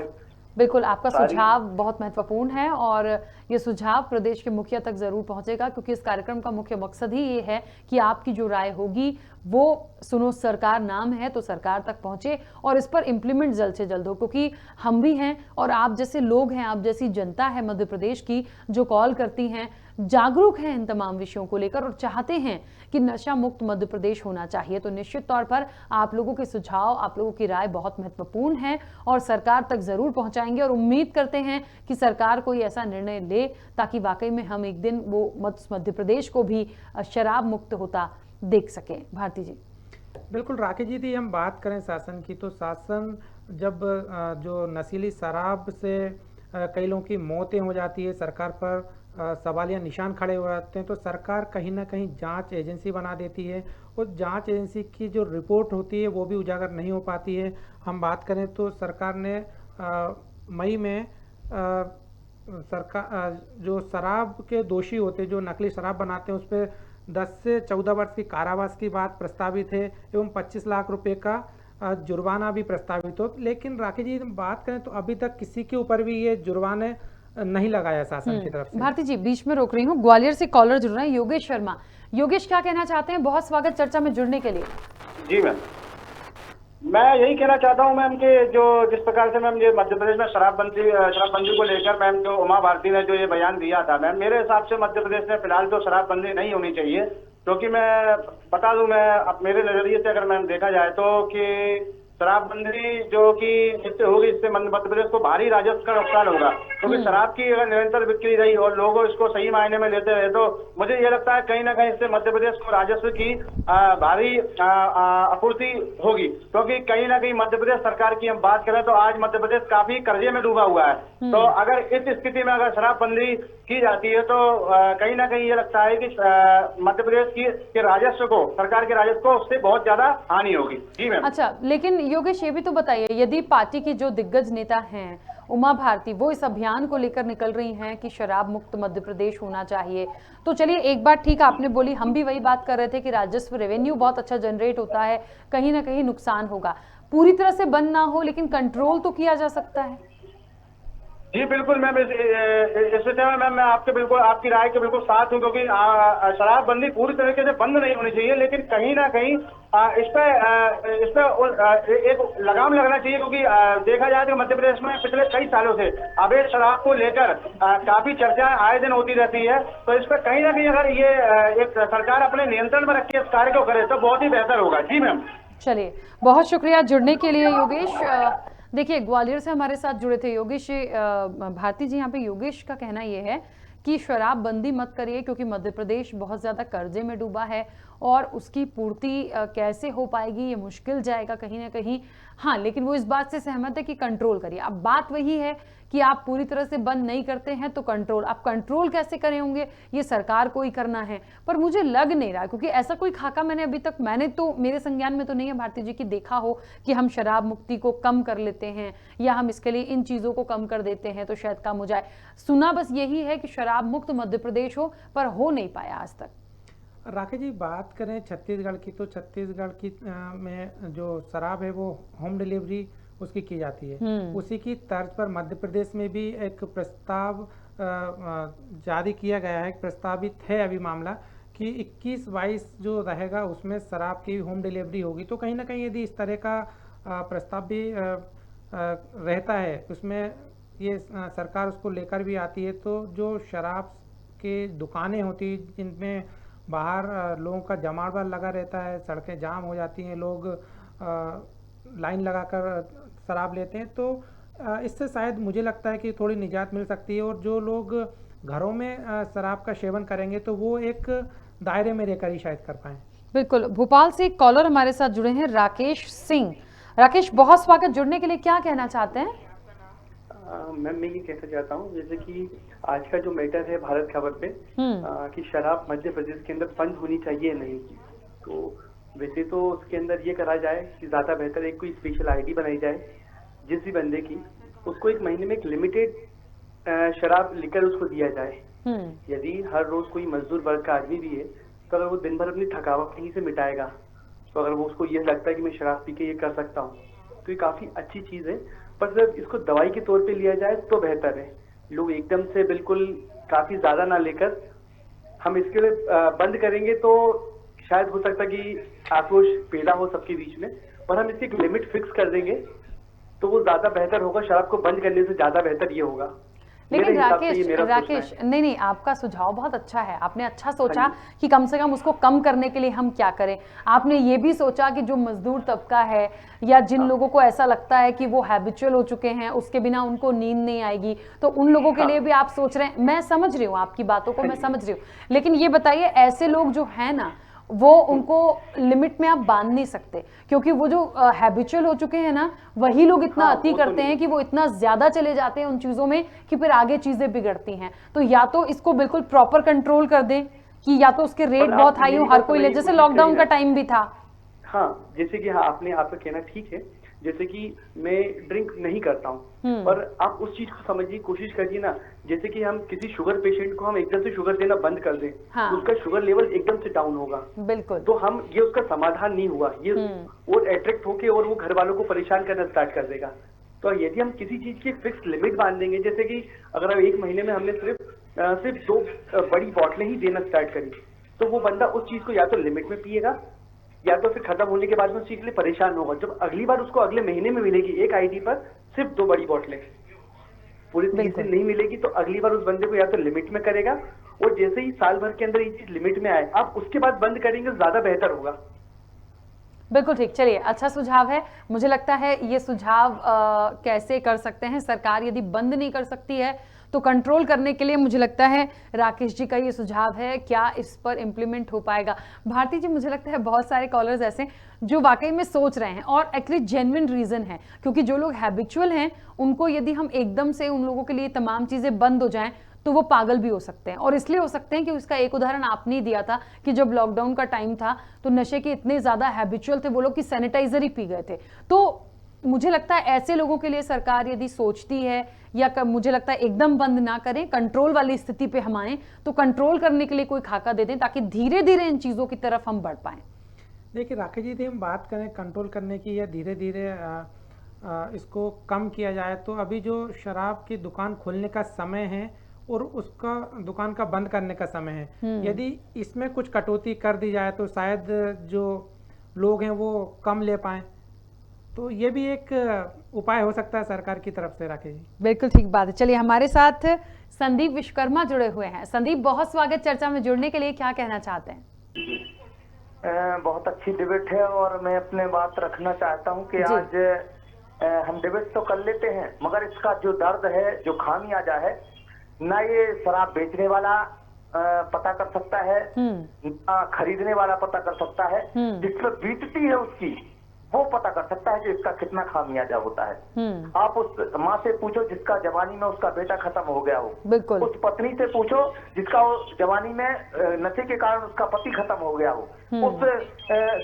Speaker 1: बिल्कुल आपका सुझाव बहुत महत्वपूर्ण है और ये सुझाव प्रदेश के मुखिया तक जरूर पहुंचेगा, क्योंकि इस कार्यक्रम का मुख्य मकसद ही ये है कि आपकी जो राय होगी वो सुनो सरकार नाम है तो सरकार तक पहुंचे और इस पर इम्प्लीमेंट जल्द से जल्द हो, क्योंकि हम भी हैं और आप जैसे लोग हैं, आप जैसी जनता है मध्य प्रदेश की जो कॉल करती हैं, जागरूक हैं इन तमाम विषयों को लेकर और चाहते हैं कि नशा मुक्त मध्य प्रदेश होना चाहिए। तो निश्चित तौर पर आप लोगों के सुझाव, आप लोगों की राय बहुत महत्वपूर्ण है और सरकार तक जरूर पहुंचाएंगे और उम्मीद करते हैं कि सरकार कोई ऐसा निर्णय ले ताकि वाकई में हम एक दिन वो मध्य प्रदेश को भी शराब मुक्त होता देख सके। भारती जी।
Speaker 4: बिल्कुल राकेश जी, यदि हम बात करें शासन की, तो शासन जब जो नशीली शराब से कई लोगों की मौतें हो जाती है, सरकार पर सवालिया निशान खड़े हो जाते हैं, तो सरकार कहीं ना कहीं जांच एजेंसी बना देती है और जांच एजेंसी की जो रिपोर्ट होती है वो भी उजागर नहीं हो पाती है। हम बात करें तो सरकार ने मई में जो शराब के दोषी होते, जो नकली शराब बनाते हैं, उस पर 10 से 14 वर्ष की कारावास की बात प्रस्तावित है एवं 25 लाख रुपए का जुर्माना भी प्रस्तावित हो। लेकिन राकेश जी बात करें तो अभी तक किसी के ऊपर भी ये जुर्माने नहीं लगाया शासन की तरफ से।
Speaker 1: भारती जी, बीच में रोक रही हूँ, ग्वालियर से कॉलर जुड़ रहे हैं, योगेश शर्मा। योगेश, क्या कहना चाहते हैं? बहुत स्वागत चर्चा में जुड़ने के लिए।
Speaker 11: जी मैम, मैं यही कहना चाहता हूँ मैम कि जो जिस प्रकार से मैम ये मध्य प्रदेश में शराबबंदी को लेकर मैम जो उमा भारती ने जो ये बयान दिया था मैम, मेरे हिसाब से मध्य प्रदेश में फिलहाल तो शराबबंदी नहीं होनी चाहिए, क्योंकि मैं बता दूं, मैं अब मेरे नजरिए से अगर मैम देखा जाए तो कि शराबबंदी जो कि इससे होगी, इससे मध्य प्रदेश को भारी राजस्व का नुकसान होगा, क्योंकि शराब की अगर निरंतर बिक्री रही और लोग इसको सही मायने में लेते रहे तो मुझे ये लगता है कहीं ना कहीं इससे मध्य प्रदेश को राजस्व की भारी आपूर्ति होगी, क्योंकि कहीं ना कहीं मध्य प्रदेश सरकार की हम बात करें तो आज मध्य प्रदेश काफी कर्जे में डूबा हुआ है। तो अगर इस स्थिति में अगर शराबबंदी की जाती है तो कहीं ना कहीं ये लगता है कि मध्य प्रदेश के राजस्व को, सरकार के राजस्व को उससे बहुत ज्यादा हानि होगी। जी मैम।
Speaker 1: अच्छा, लेकिन योगेश ये भी तो बताइए, यदि पार्टी की जो दिग्गज नेता हैं उमा भारती, वो इस अभियान को लेकर निकल रही हैं कि शराब मुक्त मध्य प्रदेश होना चाहिए, तो चलिए एक बात ठीक आपने बोली, हम भी वही बात कर रहे थे कि राजस्व रेवेन्यू बहुत अच्छा जनरेट होता है, कहीं ना कहीं नुकसान होगा, पूरी तरह से बंद ना हो लेकिन कंट्रोल तो किया जा सकता है।
Speaker 11: जी बिल्कुल मैम, इस विषय में मैम मैं आपके बिल्कुल आपकी राय के बिल्कुल साथ हूँ, क्योंकि शराबबंदी पूरी तरीके से बंद नहीं होनी चाहिए, लेकिन कहीं ना कहीं इस पर एक लगाम लगना चाहिए, क्योंकि देखा जाए तो मध्य प्रदेश में पिछले कई सालों से अवैध शराब को लेकर काफी चर्चाएं आए दिन होती रहती है, तो इस पर कहीं ना कहीं अगर ये एक सरकार अपने नियंत्रण में रख के इस कार्य को करे तो बहुत ही बेहतर होगा। जी मैम।
Speaker 1: चलिए, बहुत शुक्रिया जुड़ने के लिए योगेश। देखिए, ग्वालियर से हमारे साथ जुड़े थे योगेश। भारती जी, यहाँ पे योगेश का कहना ये है कि शराबबंदी मत करिए, क्योंकि मध्य प्रदेश बहुत ज़्यादा कर्जे में डूबा है और उसकी पूर्ति कैसे हो पाएगी ये मुश्किल जाएगा कहीं ना कहीं। हाँ, लेकिन वो इस बात से सहमत है कि कंट्रोल करिए। अब बात वही है कि आप पूरी तरह से बंद नहीं करते हैं तो कंट्रोल, आप कंट्रोल कैसे करें होंगे, ये सरकार को ही करना है, पर मुझे लग नहीं रहा, क्योंकि ऐसा कोई खाका मैंने तो मेरे संज्ञान में तो नहीं है भारती जी की देखा हो कि हम शराब मुक्ति को कम कर लेते हैं या हम इसके लिए इन चीज़ों को कम कर देते हैं तो शायद कम हो जाए। सुना बस यही है कि शराब मुक्त मध्य प्रदेश हो, पर हो नहीं पाया आज तक।
Speaker 4: राकेश जी, बात करें छत्तीसगढ़ की, तो छत्तीसगढ़ की में जो शराब है वो होम डिलीवरी उसकी की जाती है, उसी की तर्ज पर मध्य प्रदेश में भी एक प्रस्ताव जारी किया गया है, प्रस्तावित है अभी मामला कि 21-22 जो रहेगा उसमें शराब की होम डिलीवरी होगी। तो कहीं ना कहीं यदि इस तरह का प्रस्ताव भी रहता है, उसमें ये सरकार उसको लेकर भी आती है, तो जो शराब के दुकानें होती जिनमें बाहर लोगों का जमावड़ा लगा रहता है, सड़कें जाम हो जाती हैं, लोग लाइन लगाकर शराब लेते हैं, तो इससे शायद मुझे लगता है कि थोड़ी निजात मिल सकती है और जो लोग घरों में शराब का सेवन करेंगे तो वो एक दायरे में रहकर ही शायद कर पाएं।
Speaker 1: बिल्कुल। भोपाल से एक कॉलर हमारे साथ जुड़े हैं, राकेश सिंह। राकेश, बहुत स्वागत, जुड़ने के लिए क्या कहना चाहते हैं?
Speaker 10: मैम मैं ये कहना चाहता हूँ जैसे कि आज का जो मैटर है भारत खबर पे कि शराब मध्य प्रदेश के अंदर बंद होनी चाहिए नहीं, तो वैसे तो उसके अंदर ये करा जाए कि ज्यादा बेहतर एक कोई स्पेशल आईडी बनाई जाए, जिस भी बंदे की उसको एक महीने में एक लिमिटेड शराब लेकर उसको दिया जाए। यदि हर रोज कोई मजदूर वर्ग का आदमी भी है तो अगर वो दिन भर अपनी थकावट कहीं से मिटाएगा, तो अगर वो उसको ये लगता है कि मैं शराब पी के ये कर सकता हूँ, तो ये काफी अच्छी चीज है। पर जब इसको दवाई के तौर पे लिया जाए तो बेहतर है। लोग एकदम से बिल्कुल काफी ज्यादा ना लेकर हम इसके लिए बंद करेंगे तो शायद हो सकता है कि आक्रोश पैदा हो सबके बीच में, और हम इसकी एक लिमिट फिक्स कर देंगे तो वो ज्यादा बेहतर होगा। शराब को बंद करने से ज्यादा बेहतर ये होगा।
Speaker 1: लेकिन राकेश, नहीं, आपका सुझाव बहुत अच्छा है। आपने अच्छा सोचा कि कम से कम उसको कम करने के लिए हम क्या करें। आपने ये भी सोचा कि जो मजदूर तबका है या जिन लोगों को ऐसा लगता है कि वो हैबिचुअल हो चुके हैं, उसके बिना उनको नींद नहीं आएगी, तो उन लोगों के लिए भी आप सोच रहे हैं। मैं समझ रही हूँ आपकी बातों को, मैं समझ रही हूँ, लेकिन ये बताइए, ऐसे लोग जो है ना, वो उनको लिमिट में आप बांध नहीं सकते, क्योंकि वो जो हैबिचुअल हो चुके हैं ना, वही लोग इतना अति करते हैं कि वो इतना ज्यादा चले जाते हैं उन चीजों में कि फिर आगे चीजें बिगड़ती हैं। तो या तो इसको बिल्कुल प्रॉपर कंट्रोल कर दें कि या तो उसके रेट बहुत हाई हो, हर कोई ले, जैसे लॉकडाउन का टाइम भी था।
Speaker 10: हाँ, जैसे कि हाँ, आपका कहना ठीक है। जैसे कि मैं ड्रिंक नहीं करता हूँ, पर आप उस चीज को समझिए, कोशिश करिए ना, जैसे कि हम किसी शुगर पेशेंट को हम एकदम से शुगर देना बंद कर दें, तो उसका शुगर लेवल एकदम से डाउन होगा।
Speaker 1: बिल्कुल।
Speaker 10: तो हम ये उसका समाधान नहीं हुआ, ये वो अट्रैक्ट होके और वो घर वालों को परेशान करना स्टार्ट कर देगा। तो यदि हम किसी चीज की फिक्स लिमिट बांध देंगे, जैसे कि अगर हम एक महीने में हमने सिर्फ 2 बड़ी बोतलें ही देना स्टार्ट करी, तो वो बंदा उस चीज को या तो लिमिट में पिएगा या तो फिर खत्म होने के बाद में उस चीज के लिए परेशान होगा। जब अगली बार उसको अगले महीने में मिलेगी एक आईडी पर सिर्फ 2 बड़ी बोतलें, पूरे 30 दिन नहीं मिलेगी, तो अगली बार उस बंदे को या तो लिमिट में करेगा, और जैसे ही साल भर के अंदर ये चीज लिमिट में आए, आप उसके बाद बंद करेंगे ज्यादा बेहतर होगा।
Speaker 1: बिल्कुल ठीक। चलिए, अच्छा सुझाव है। मुझे लगता है ये सुझाव कैसे कर सकते हैं, सरकार यदि बंद नहीं कर सकती है तो कंट्रोल करने के लिए मुझे लगता है राकेश जी का ये सुझाव है, क्या इस पर इम्प्लीमेंट हो पाएगा। भारती जी, मुझे लगता है बहुत सारे कॉलर्स ऐसे जो वाकई में सोच रहे हैं और एक्चुअली जेन्युइन रीजन है, क्योंकि जो लोग हैबिचुअल हैं उनको यदि हम एकदम से उन लोगों के लिए तमाम चीजें बंद हो जाएं तो वो पागल भी हो सकते हैं। और इसलिए हो सकते हैं कि उसका एक उदाहरण आपने ही दिया था कि जब लॉकडाउन का टाइम था तो नशे के इतने ज्यादा हैबिचुअल थे वो लोग कि सैनिटाइजर ही पी गए थे। तो मुझे लगता है ऐसे लोगों के लिए सरकार यदि सोचती है, या मुझे लगता है एकदम बंद ना करें, कंट्रोल वाली स्थिति पे हम आए, तो कंट्रोल करने के लिए कोई खाका दे दें ताकि धीरे धीरे इन चीजों की तरफ हम बढ़ पाएं।
Speaker 4: देखिए राकेश जी, यदि हम बात करें कंट्रोल करने की या धीरे धीरे इसको कम किया जाए, तो अभी जो शराब की दुकान खोलने का समय है और उसका दुकान का बंद करने का समय है, यदि इसमें कुछ कटौती कर दी जाए तो शायद जो लोग हैं वो कम ले पाएं। तो ये भी एक उपाय हो सकता है सरकार की तरफ से। राकेश जी,
Speaker 1: बिल्कुल ठीक बात है। चलिए, हमारे साथ संदीप विश्वकर्मा जुड़े हुए हैं। संदीप, बहुत स्वागत चर्चा में जुड़ने के लिए, क्या कहना चाहते हैं?
Speaker 6: बहुत अच्छी डिबेट है और मैं अपने बात रखना चाहता हूं कि आज हम डिबेट तो कर लेते हैं, मगर इसका जो दर्द है, जो खामियाजा है, ना ये शराब बेचने वाला पता कर सकता है, ना खरीदने वाला पता कर सकता है, जिस पर बीतती है उसकी वो पता कर सकता है कि इसका कितना खामियाजा होता है। आप उस माँ से पूछो जिसका जवानी में उसका बेटा खत्म हो गया हो,
Speaker 1: बिल्कुल।
Speaker 6: उस पत्नी से पूछो जिसका जवानी में नशे के कारण उसका पति खत्म हो गया हो, उस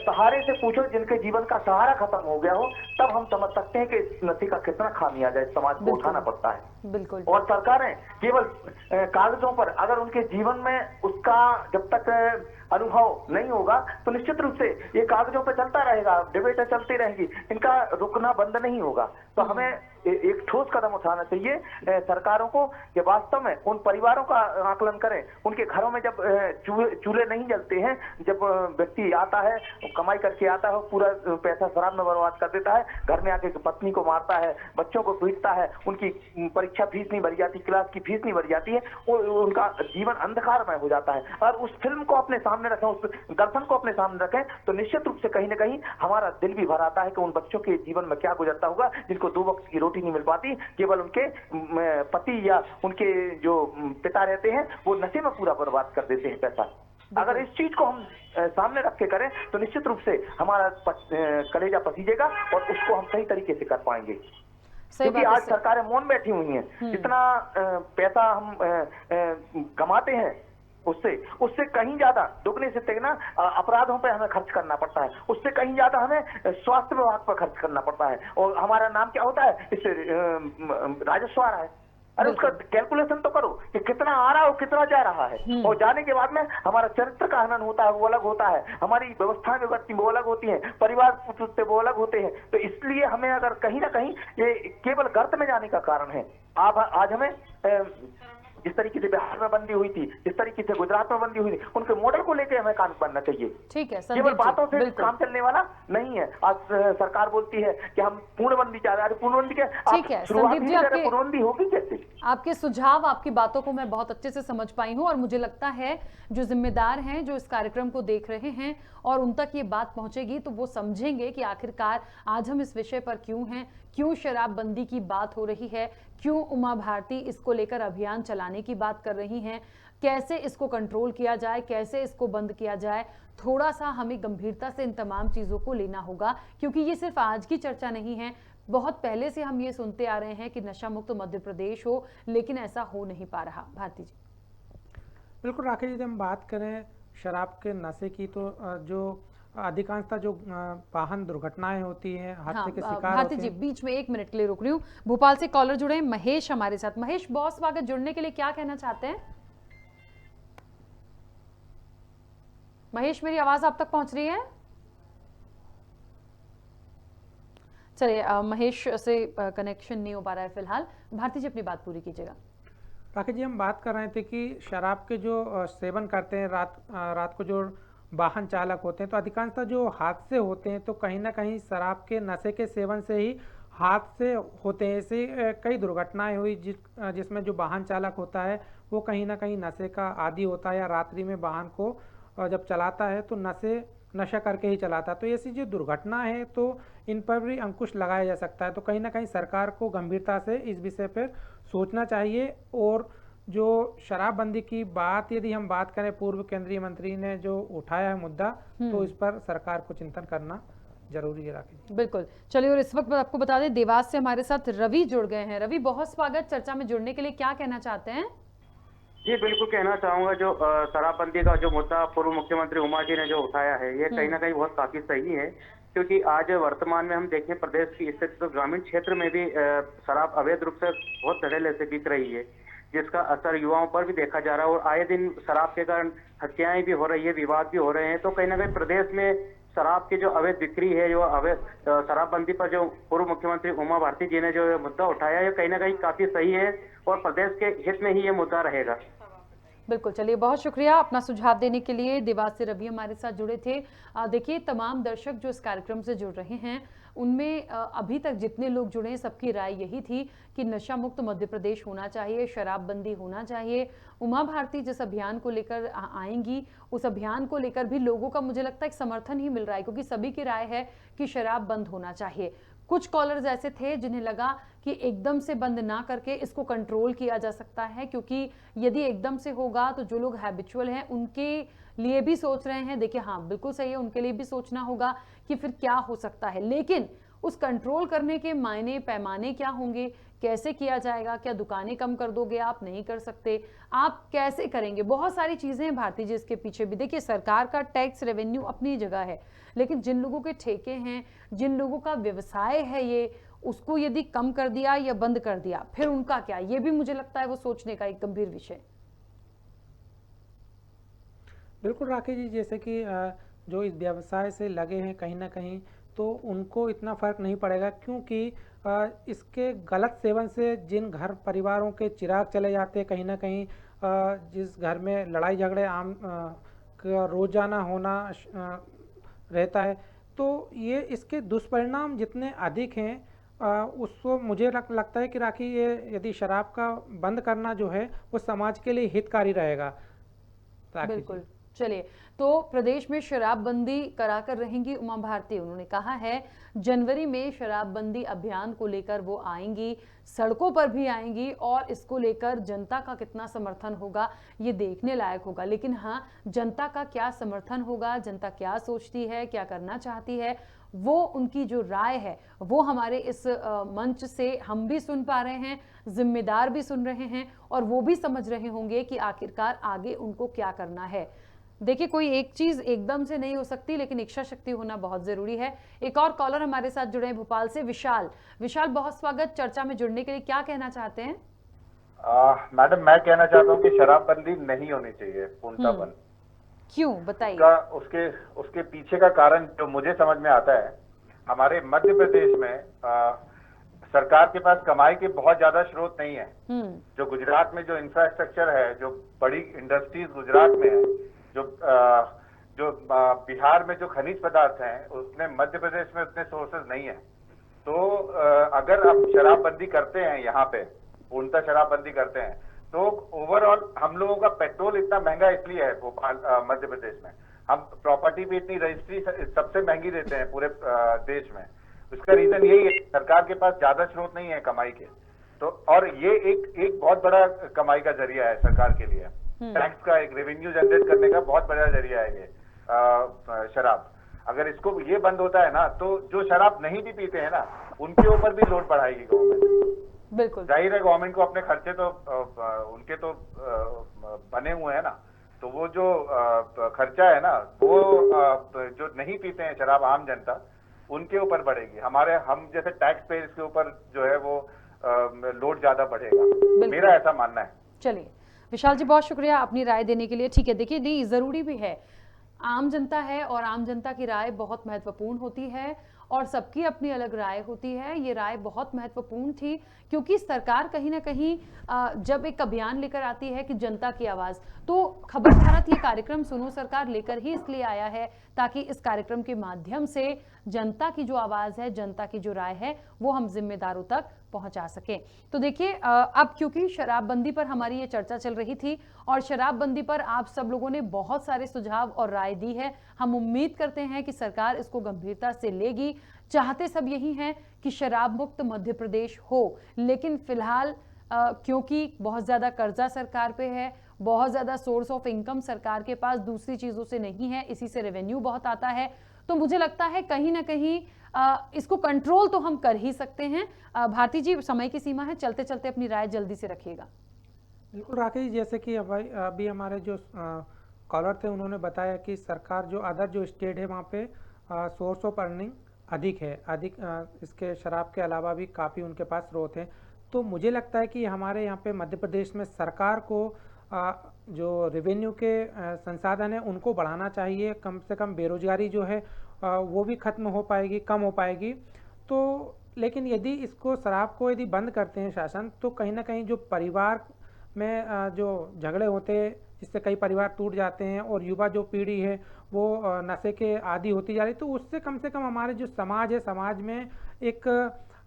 Speaker 6: सहारे से पूछो जिनके जीवन का सहारा खत्म हो गया हो, तब हम समझ सकते हैं कि इस नशे का कितना खामियाजा इस समाज को उठाना पड़ता है।
Speaker 1: बिल्कुल।
Speaker 6: और सरकारें केवल कागजों पर, अगर उनके जीवन में उसका जब तक अनुभव नहीं होगा तो निश्चित रूप से ये कागजों पे चलता रहेगा, डिबेटें चलती रहेंगी, इनका रुकना बंद नहीं होगा। तो हमें एक ठोस कदम उठाना चाहिए सरकारों को कि वास्तव में उन परिवारों का आकलन करें, उनके घरों में जब चूल्हे नहीं जलते हैं, जब व्यक्ति आता है, कमाई करके आता है, पूरा पैसा शराब में बर्बाद कर देता है, घर में आके पत्नी को मारता है, बच्चों को पीटता है, उनकी परीक्षा फीस नहीं भरी जाती, क्लास की फीस नहीं भरी जाती है, उनका जीवन अंधकारमय हो जाता है। और उस फिल्म को अपने सामने रखें, उस दर्शन को अपने सामने रखें, तो निश्चित रूप से कहीं ना कहीं हमारा दिल भी भर आता है कि उन बच्चों के जीवन में क्या गुजरता होगा जिनको 2 वक्त की रोटी नहीं मिल पाती, केवल उनके पति या उनके जो पिता रहते हैं वो नशे में पूरा बर्बाद कर देते हैं पैसा। अगर इस चीज को हम सामने रख के करें तो निश्चित रूप से हमारा कलेजा पसीजेगा और उसको हम सही तरीके से कर पाएंगे। क्योंकि आज सरकारें मौन बैठी हुई हैं। जितना पैसा हम कमाते हैं उससे कहीं ज्यादा दुगने से तिगना अपराधों पे हमें खर्च करना पड़ता है। उससे कहीं ज्यादा हमें स्वास्थ्य विभाग पर खर्च करना पड़ता है और हमारा नाम क्या होता है, इससे राजस्व आ रहा है। अरे उसका कैलकुलेशन तो करो कि कितना आ रहा है और कितना जा रहा है। और जाने के बाद में हमारा चरित्र का हनन होता है, वो अलग होता है। हमारी व्यवस्थाएं वो अलग होती हैं, परिवार वो अलग होते हैं। तो इसलिए हमें अगर कहीं ना कहीं ये केवल गर्त में जाने का कारण है। आज हमें जिस तरीके से बिहार में बंदी हुई थी, जिस तरीके से गुजरात में बंदी हुई थी, उनके मॉडल को लेकर हमें काम करना चाहिए।
Speaker 1: ठीक है,
Speaker 6: केवल बातों से काम चलने वाला नहीं है। आज सरकार बोलती है कि हम पूर्णबंदी चाह रहे हैं। पूर्णबंदी क्या?
Speaker 1: ठीक है संदीप जी,
Speaker 6: पूर्णबंदी होगी कैसे?
Speaker 1: आपके सुझाव, आपकी बातों को मैं बहुत अच्छे से समझ पाई हूं और मुझे लगता है जो जिम्मेदार हैं, जो इस कार्यक्रम को देख रहे हैं और उन तक ये बात पहुंचेगी तो वो समझेंगे कि आखिरकार आज हम इस विषय पर क्यों हैं, क्यों शराबबंदी की बात हो रही है, क्यों उमा भारती इसको लेकर अभियान चलाने की बात कर रही हैं, कैसे इसको कंट्रोल किया जाए, कैसे इसको बंद किया जाए। थोड़ा सा हमें गंभीरता से इन तमाम चीज़ों को लेना होगा, क्योंकि ये सिर्फ आज की चर्चा नहीं है। बहुत पहले से हम ये सुनते आ रहे हैं कि नशा मुक्त मध्य प्रदेश हो, लेकिन ऐसा हो नहीं पा रहा। भारती जी।
Speaker 4: बिल्कुल राकेश जी, हम बात करें शराब के नशे की तो जो अधिकांशतः जो वाहन दुर्घटनाएं होती हैं, हादसे के शिकार
Speaker 1: भारती
Speaker 4: होते
Speaker 1: जी
Speaker 4: हैं।
Speaker 1: बीच में 1 मिनट के लिए रुक रही हूँ। भोपाल से कॉलर जुड़े महेश हमारे साथ। महेश, बहुत स्वागत। जुड़ने के लिए क्या कहना चाहते हैं? महेश, मेरी आवाज आप तक पहुंच रही है? चलिए, महेश से कनेक्शन नहीं हो पा रहा है फिलहाल। भारती जी अपनी बात पूरी कीजिएगा।
Speaker 4: राकेश जी, हम बात कर रहे थे कि शराब के जो सेवन करते हैं रात को जो वाहन चालक होते हैं, तो अधिकांशतः जो हादसे होते हैं तो कहीं ना कहीं शराब के नशे के सेवन से ही हादसे होते हैं। ऐसे कई दुर्घटनाएं हुई जिसमें जो वाहन चालक होता है वो कहीं ना कहीं नशे का आदी होता है या रात्रि में वाहन को जब चलाता है तो नशा करके ही चलाता है। तो ऐसी जो दुर्घटना है तो इन पर भी अंकुश लगाया जा सकता है। तो कहीं ना कहीं सरकार को गंभीरता से इस विषय पर सोचना चाहिए। और जो शराबबंदी की बात, यदि हम बात करें, पूर्व केंद्रीय मंत्री ने जो उठाया है मुद्दा, तो इस पर सरकार को चिंतन करना जरूरी है। राकेश
Speaker 1: बिल्कुल। चलिए, और इस वक्त आपको बता दें देवास से हमारे साथ रवि जुड़ गए हैं। रवि, बहुत स्वागत। चर्चा में जुड़ने के लिए क्या कहना चाहते हैं?
Speaker 12: जी बिल्कुल कहना चाहूंगा, जो शराबबंदी का जो मुद्दा पूर्व मुख्यमंत्री उमा जी ने जो उठाया है, ये कहीं ना कहीं बहुत काफी सही है। क्योंकि आज वर्तमान में हम देखें प्रदेश की स्थिति तो ग्रामीण क्षेत्र में भी शराब अवैध रूप से बहुत धड़ल्ले से बिक रही है, जिसका असर युवाओं पर भी देखा जा रहा है। और आए दिन शराब के कारण हत्याएं भी हो रही है, विवाद भी हो रहे हैं। तो कहीं ना कहीं प्रदेश में शराब की जो अवैध बिक्री है, जो अवैध शराबबंदी पर जो पूर्व मुख्यमंत्री उमा भारती जी ने जो मुद्दा उठाया है, कहीं ना कहीं काफी सही है और प्रदेश के हित में ही ये मुद्दा रहेगा।
Speaker 1: बिल्कुल। चलिए, बहुत शुक्रिया अपना सुझाव देने के लिए। देवास से रवि हमारे साथ जुड़े थे। देखिए, तमाम दर्शक जो इस कार्यक्रम से जुड़ रहे हैं उनमें अभी तक जितने लोग जुड़े हैं सबकी राय यही थी कि नशा मुक्त मध्य प्रदेश होना चाहिए, शराबबंदी होना चाहिए। उमा भारती जिस अभियान को लेकर आएंगी, उस अभियान को लेकर भी लोगों का मुझे लगता है एक समर्थन ही मिल रहा है, क्योंकि सभी की राय है कि शराब बंद होना चाहिए। कुछ कॉलर्स ऐसे थे जिन्हें लगा कि एकदम से बंद ना करके इसको कंट्रोल किया जा सकता है, क्योंकि यदि एकदम से होगा तो जो लोग हैबिचुअल हैं उनके लिए भी सोच रहे हैं। देखिए, हाँ बिल्कुल सही है, उनके लिए भी सोचना होगा कि फिर क्या हो सकता है। लेकिन उस कंट्रोल करने के मायने पैमाने क्या होंगे, कैसे किया जाएगा? क्या दुकानें कम कर दोगे आप? नहीं कर सकते। आप कैसे करेंगे? बहुत सारी चीज़ें हैं भारतीय जी इसके पीछे भी। देखिए, सरकार का टैक्स रेवेन्यू अपनी जगह है, लेकिन जिन लोगों के ठेके हैं, जिन लोगों का व्यवसाय है ये, उसको यदि कम कर दिया या बंद कर दिया, फिर उनका क्या? ये भी मुझे लगता है वो सोचने का एक गंभीर विषय।
Speaker 4: बिल्कुल राकेश जी, जैसे कि जो इस व्यवसाय से लगे हैं कहीं ना कहीं तो उनको इतना फर्क नहीं पड़ेगा, क्योंकि इसके गलत सेवन से जिन घर परिवारों के चिराग चले जाते हैं, कहीं ना कहीं जिस घर में लड़ाई झगड़े आम रोजाना होना रहता है, तो ये इसके दुष्परिणाम जितने अधिक हैं उसको मुझे लगता है कि राखी ये यदि शराब का बंद करना जो है वो समाज के लिए हितकारी रहेगा।
Speaker 1: बिल्कुल चलिए, तो प्रदेश में शराबबंदी कराकर रहेंगी उमा भारती। उन्होंने कहा है जनवरी में शराबबंदी अभियान को लेकर वो आएंगी, सड़कों पर भी आएंगी और इसको लेकर जनता का कितना समर्थन होगा ये देखने लायक होगा। लेकिन हाँ, जनता का क्या समर्थन होगा, जनता क्या सोचती है, क्या करना चाहती है, वो उनकी जो राय है वो हमारे इस मंच से हम भी सुन पा रहे हैं, जिम्मेदार भी सुन रहे हैं और वो भी समझ रहे होंगे कि आखिरकार आगे उनको क्या करना है। देखिए, कोई एक चीज एकदम से नहीं हो सकती, लेकिन इच्छा शक्ति होना बहुत जरूरी है। एक और कॉलर हमारे साथ जुड़े हैं भोपाल से, विशाल। विशाल, बहुत स्वागत चर्चा में जुड़ने के लिए। क्या कहना चाहते हैं?
Speaker 13: मैडम, मैं कहना चाहता हूँ कि शराबबंदी नहीं होनी चाहिए, पूर्णतः बंद।
Speaker 1: क्यों, बताइए।
Speaker 13: उसके पीछे का कारण जो मुझे समझ में आता है, हमारे मध्य प्रदेश में सरकार के पास कमाई के बहुत ज्यादा स्रोत नहीं है। जो गुजरात में जो इंफ्रास्ट्रक्चर है, जो बड़ी इंडस्ट्रीज गुजरात में है, जो बिहार में जो खनिज पदार्थ हैं, उसमें मध्य प्रदेश में उतने सोर्सेज नहीं है। तो अगर हम शराबबंदी करते हैं, यहाँ पे पूर्णतः शराबबंदी करते हैं, तो ओवरऑल हम लोगों का पेट्रोल इतना महंगा इसलिए है भोपाल मध्य प्रदेश में, हम प्रॉपर्टी भी इतनी रजिस्ट्री सबसे महंगी देते हैं पूरे देश में। उसका रीजन यही है, सरकार के पास ज्यादा स्रोत नहीं है कमाई के। तो और ये एक बहुत बड़ा कमाई का जरिया है सरकार के लिए, टैक्स का एक रेवेन्यू जनरेट करने का बहुत बड़ा जरिया है ये शराब। अगर इसको ये बंद होता है ना, तो जो शराब नहीं भी पीते हैं ना, उनके ऊपर भी लोड बढ़ाएगी गवर्नमेंट।
Speaker 1: बिल्कुल,
Speaker 13: जाहिर है गवर्नमेंट को अपने खर्चे तो उनके तो बने हुए हैं ना, तो वो जो खर्चा है ना, वो जो नहीं पीते हैं शराब आम जनता, उनके ऊपर बढ़ेगी। हम जैसे टैक्स पेयर्स के ऊपर जो है वो लोड ज्यादा बढ़ेगा, मेरा ऐसा मानना है।
Speaker 1: चलिए विशाल जी, बहुत शुक्रिया अपनी राय देने के लिए। ठीक है, देखिए, नहीं जरूरी भी है, आम जनता है और आम जनता की राय बहुत महत्वपूर्ण होती है और सबकी अपनी अलग राय होती है। ये राय बहुत महत्वपूर्ण थी क्योंकि सरकार कहीं ना कहीं जब एक अभियान लेकर आती है कि जनता की आवाज, तो खबर भारत ये कार्यक्रम सुनो सरकार लेकर ही इसलिए आया है ताकि इस कार्यक्रम के माध्यम से जनता की जो आवाज है, जनता की जो राय है, वो हम जिम्मेदारों तक पहुंचा सकें। तो देखिए, अब क्योंकि शराबबंदी पर हमारी ये चर्चा चल रही थी और शराबबंदी पर आप सब लोगों ने बहुत सारे सुझाव और राय दी है, हम उम्मीद करते हैं कि सरकार इसको गंभीरता से लेगी। चाहते सब यही हैं कि शराब मुक्त मध्य प्रदेश हो, लेकिन फिलहाल क्योंकि बहुत ज्यादा कर्जा सरकार पे है, बहुत ज्यादा सोर्स ऑफ इनकम सरकार के पास दूसरी चीजों से नहीं है, इसी से रेवेन्यू बहुत आता है, तो मुझे लगता है कहीं ना कहीं इसको कंट्रोल तो हम कर ही सकते हैं। भारती जी, समय की सीमा है, चलते चलते अपनी राय जल्दी से रखिएगा।
Speaker 4: बिल्कुल राकेश जी, जैसे कि अभी हमारे जो कॉलर थे उन्होंने बताया कि सरकार जो अदर जो स्टेट है वहाँ पे सोर्स ऑफ अर्निंग अधिक है, इसके शराब के अलावा भी काफ़ी उनके पास स्रोत हैं। तो मुझे लगता है कि हमारे यहाँ पे मध्य प्रदेश में सरकार को जो रेवेन्यू के संसाधन है उनको बढ़ाना चाहिए। कम से कम बेरोजगारी जो है वो भी खत्म हो पाएगी, कम हो पाएगी। तो लेकिन यदि इसको शराब को यदि बंद करते हैं शासन, तो कहीं ना कहीं जो परिवार में जो झगड़े होते हैं जिससे कई परिवार टूट जाते हैं और युवा जो पीढ़ी है वो नशे के आदी होती जा रही, तो उससे कम से कम हमारे जो समाज है, समाज में एक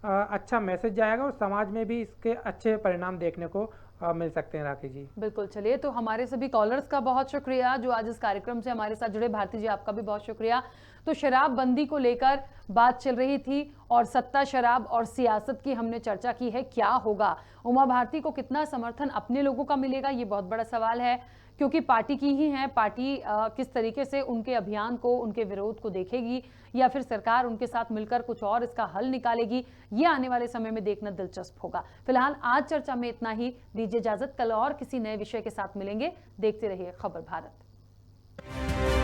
Speaker 4: अच्छा मैसेज जाएगा और समाज में भी इसके अच्छे परिणाम देखने को मिल सकते हैं। राखी जी,
Speaker 1: बिल्कुल। चलिए, तो हमारे सभी कॉलर्स का बहुत शुक्रिया जो आज इस कार्यक्रम से हमारे साथ जुड़े। भारती जी, आपका भी बहुत शुक्रिया। तो शराबबंदी को लेकर बात चल रही थी और सत्ता, शराब और सियासत की हमने चर्चा की है। क्या होगा, उमा भारती को कितना समर्थन अपने लोगों का मिलेगा, ये बहुत बड़ा सवाल है क्योंकि पार्टी की ही है। पार्टी किस तरीके से उनके अभियान को, उनके विरोध को देखेगी या फिर सरकार उनके साथ मिलकर कुछ और इसका हल निकालेगी, ये आने वाले समय में देखना दिलचस्प होगा। फिलहाल आज चर्चा में इतना ही, दीजिए इजाजत। कल और किसी नए विषय के साथ मिलेंगे। देखते रहिए खबर भारत।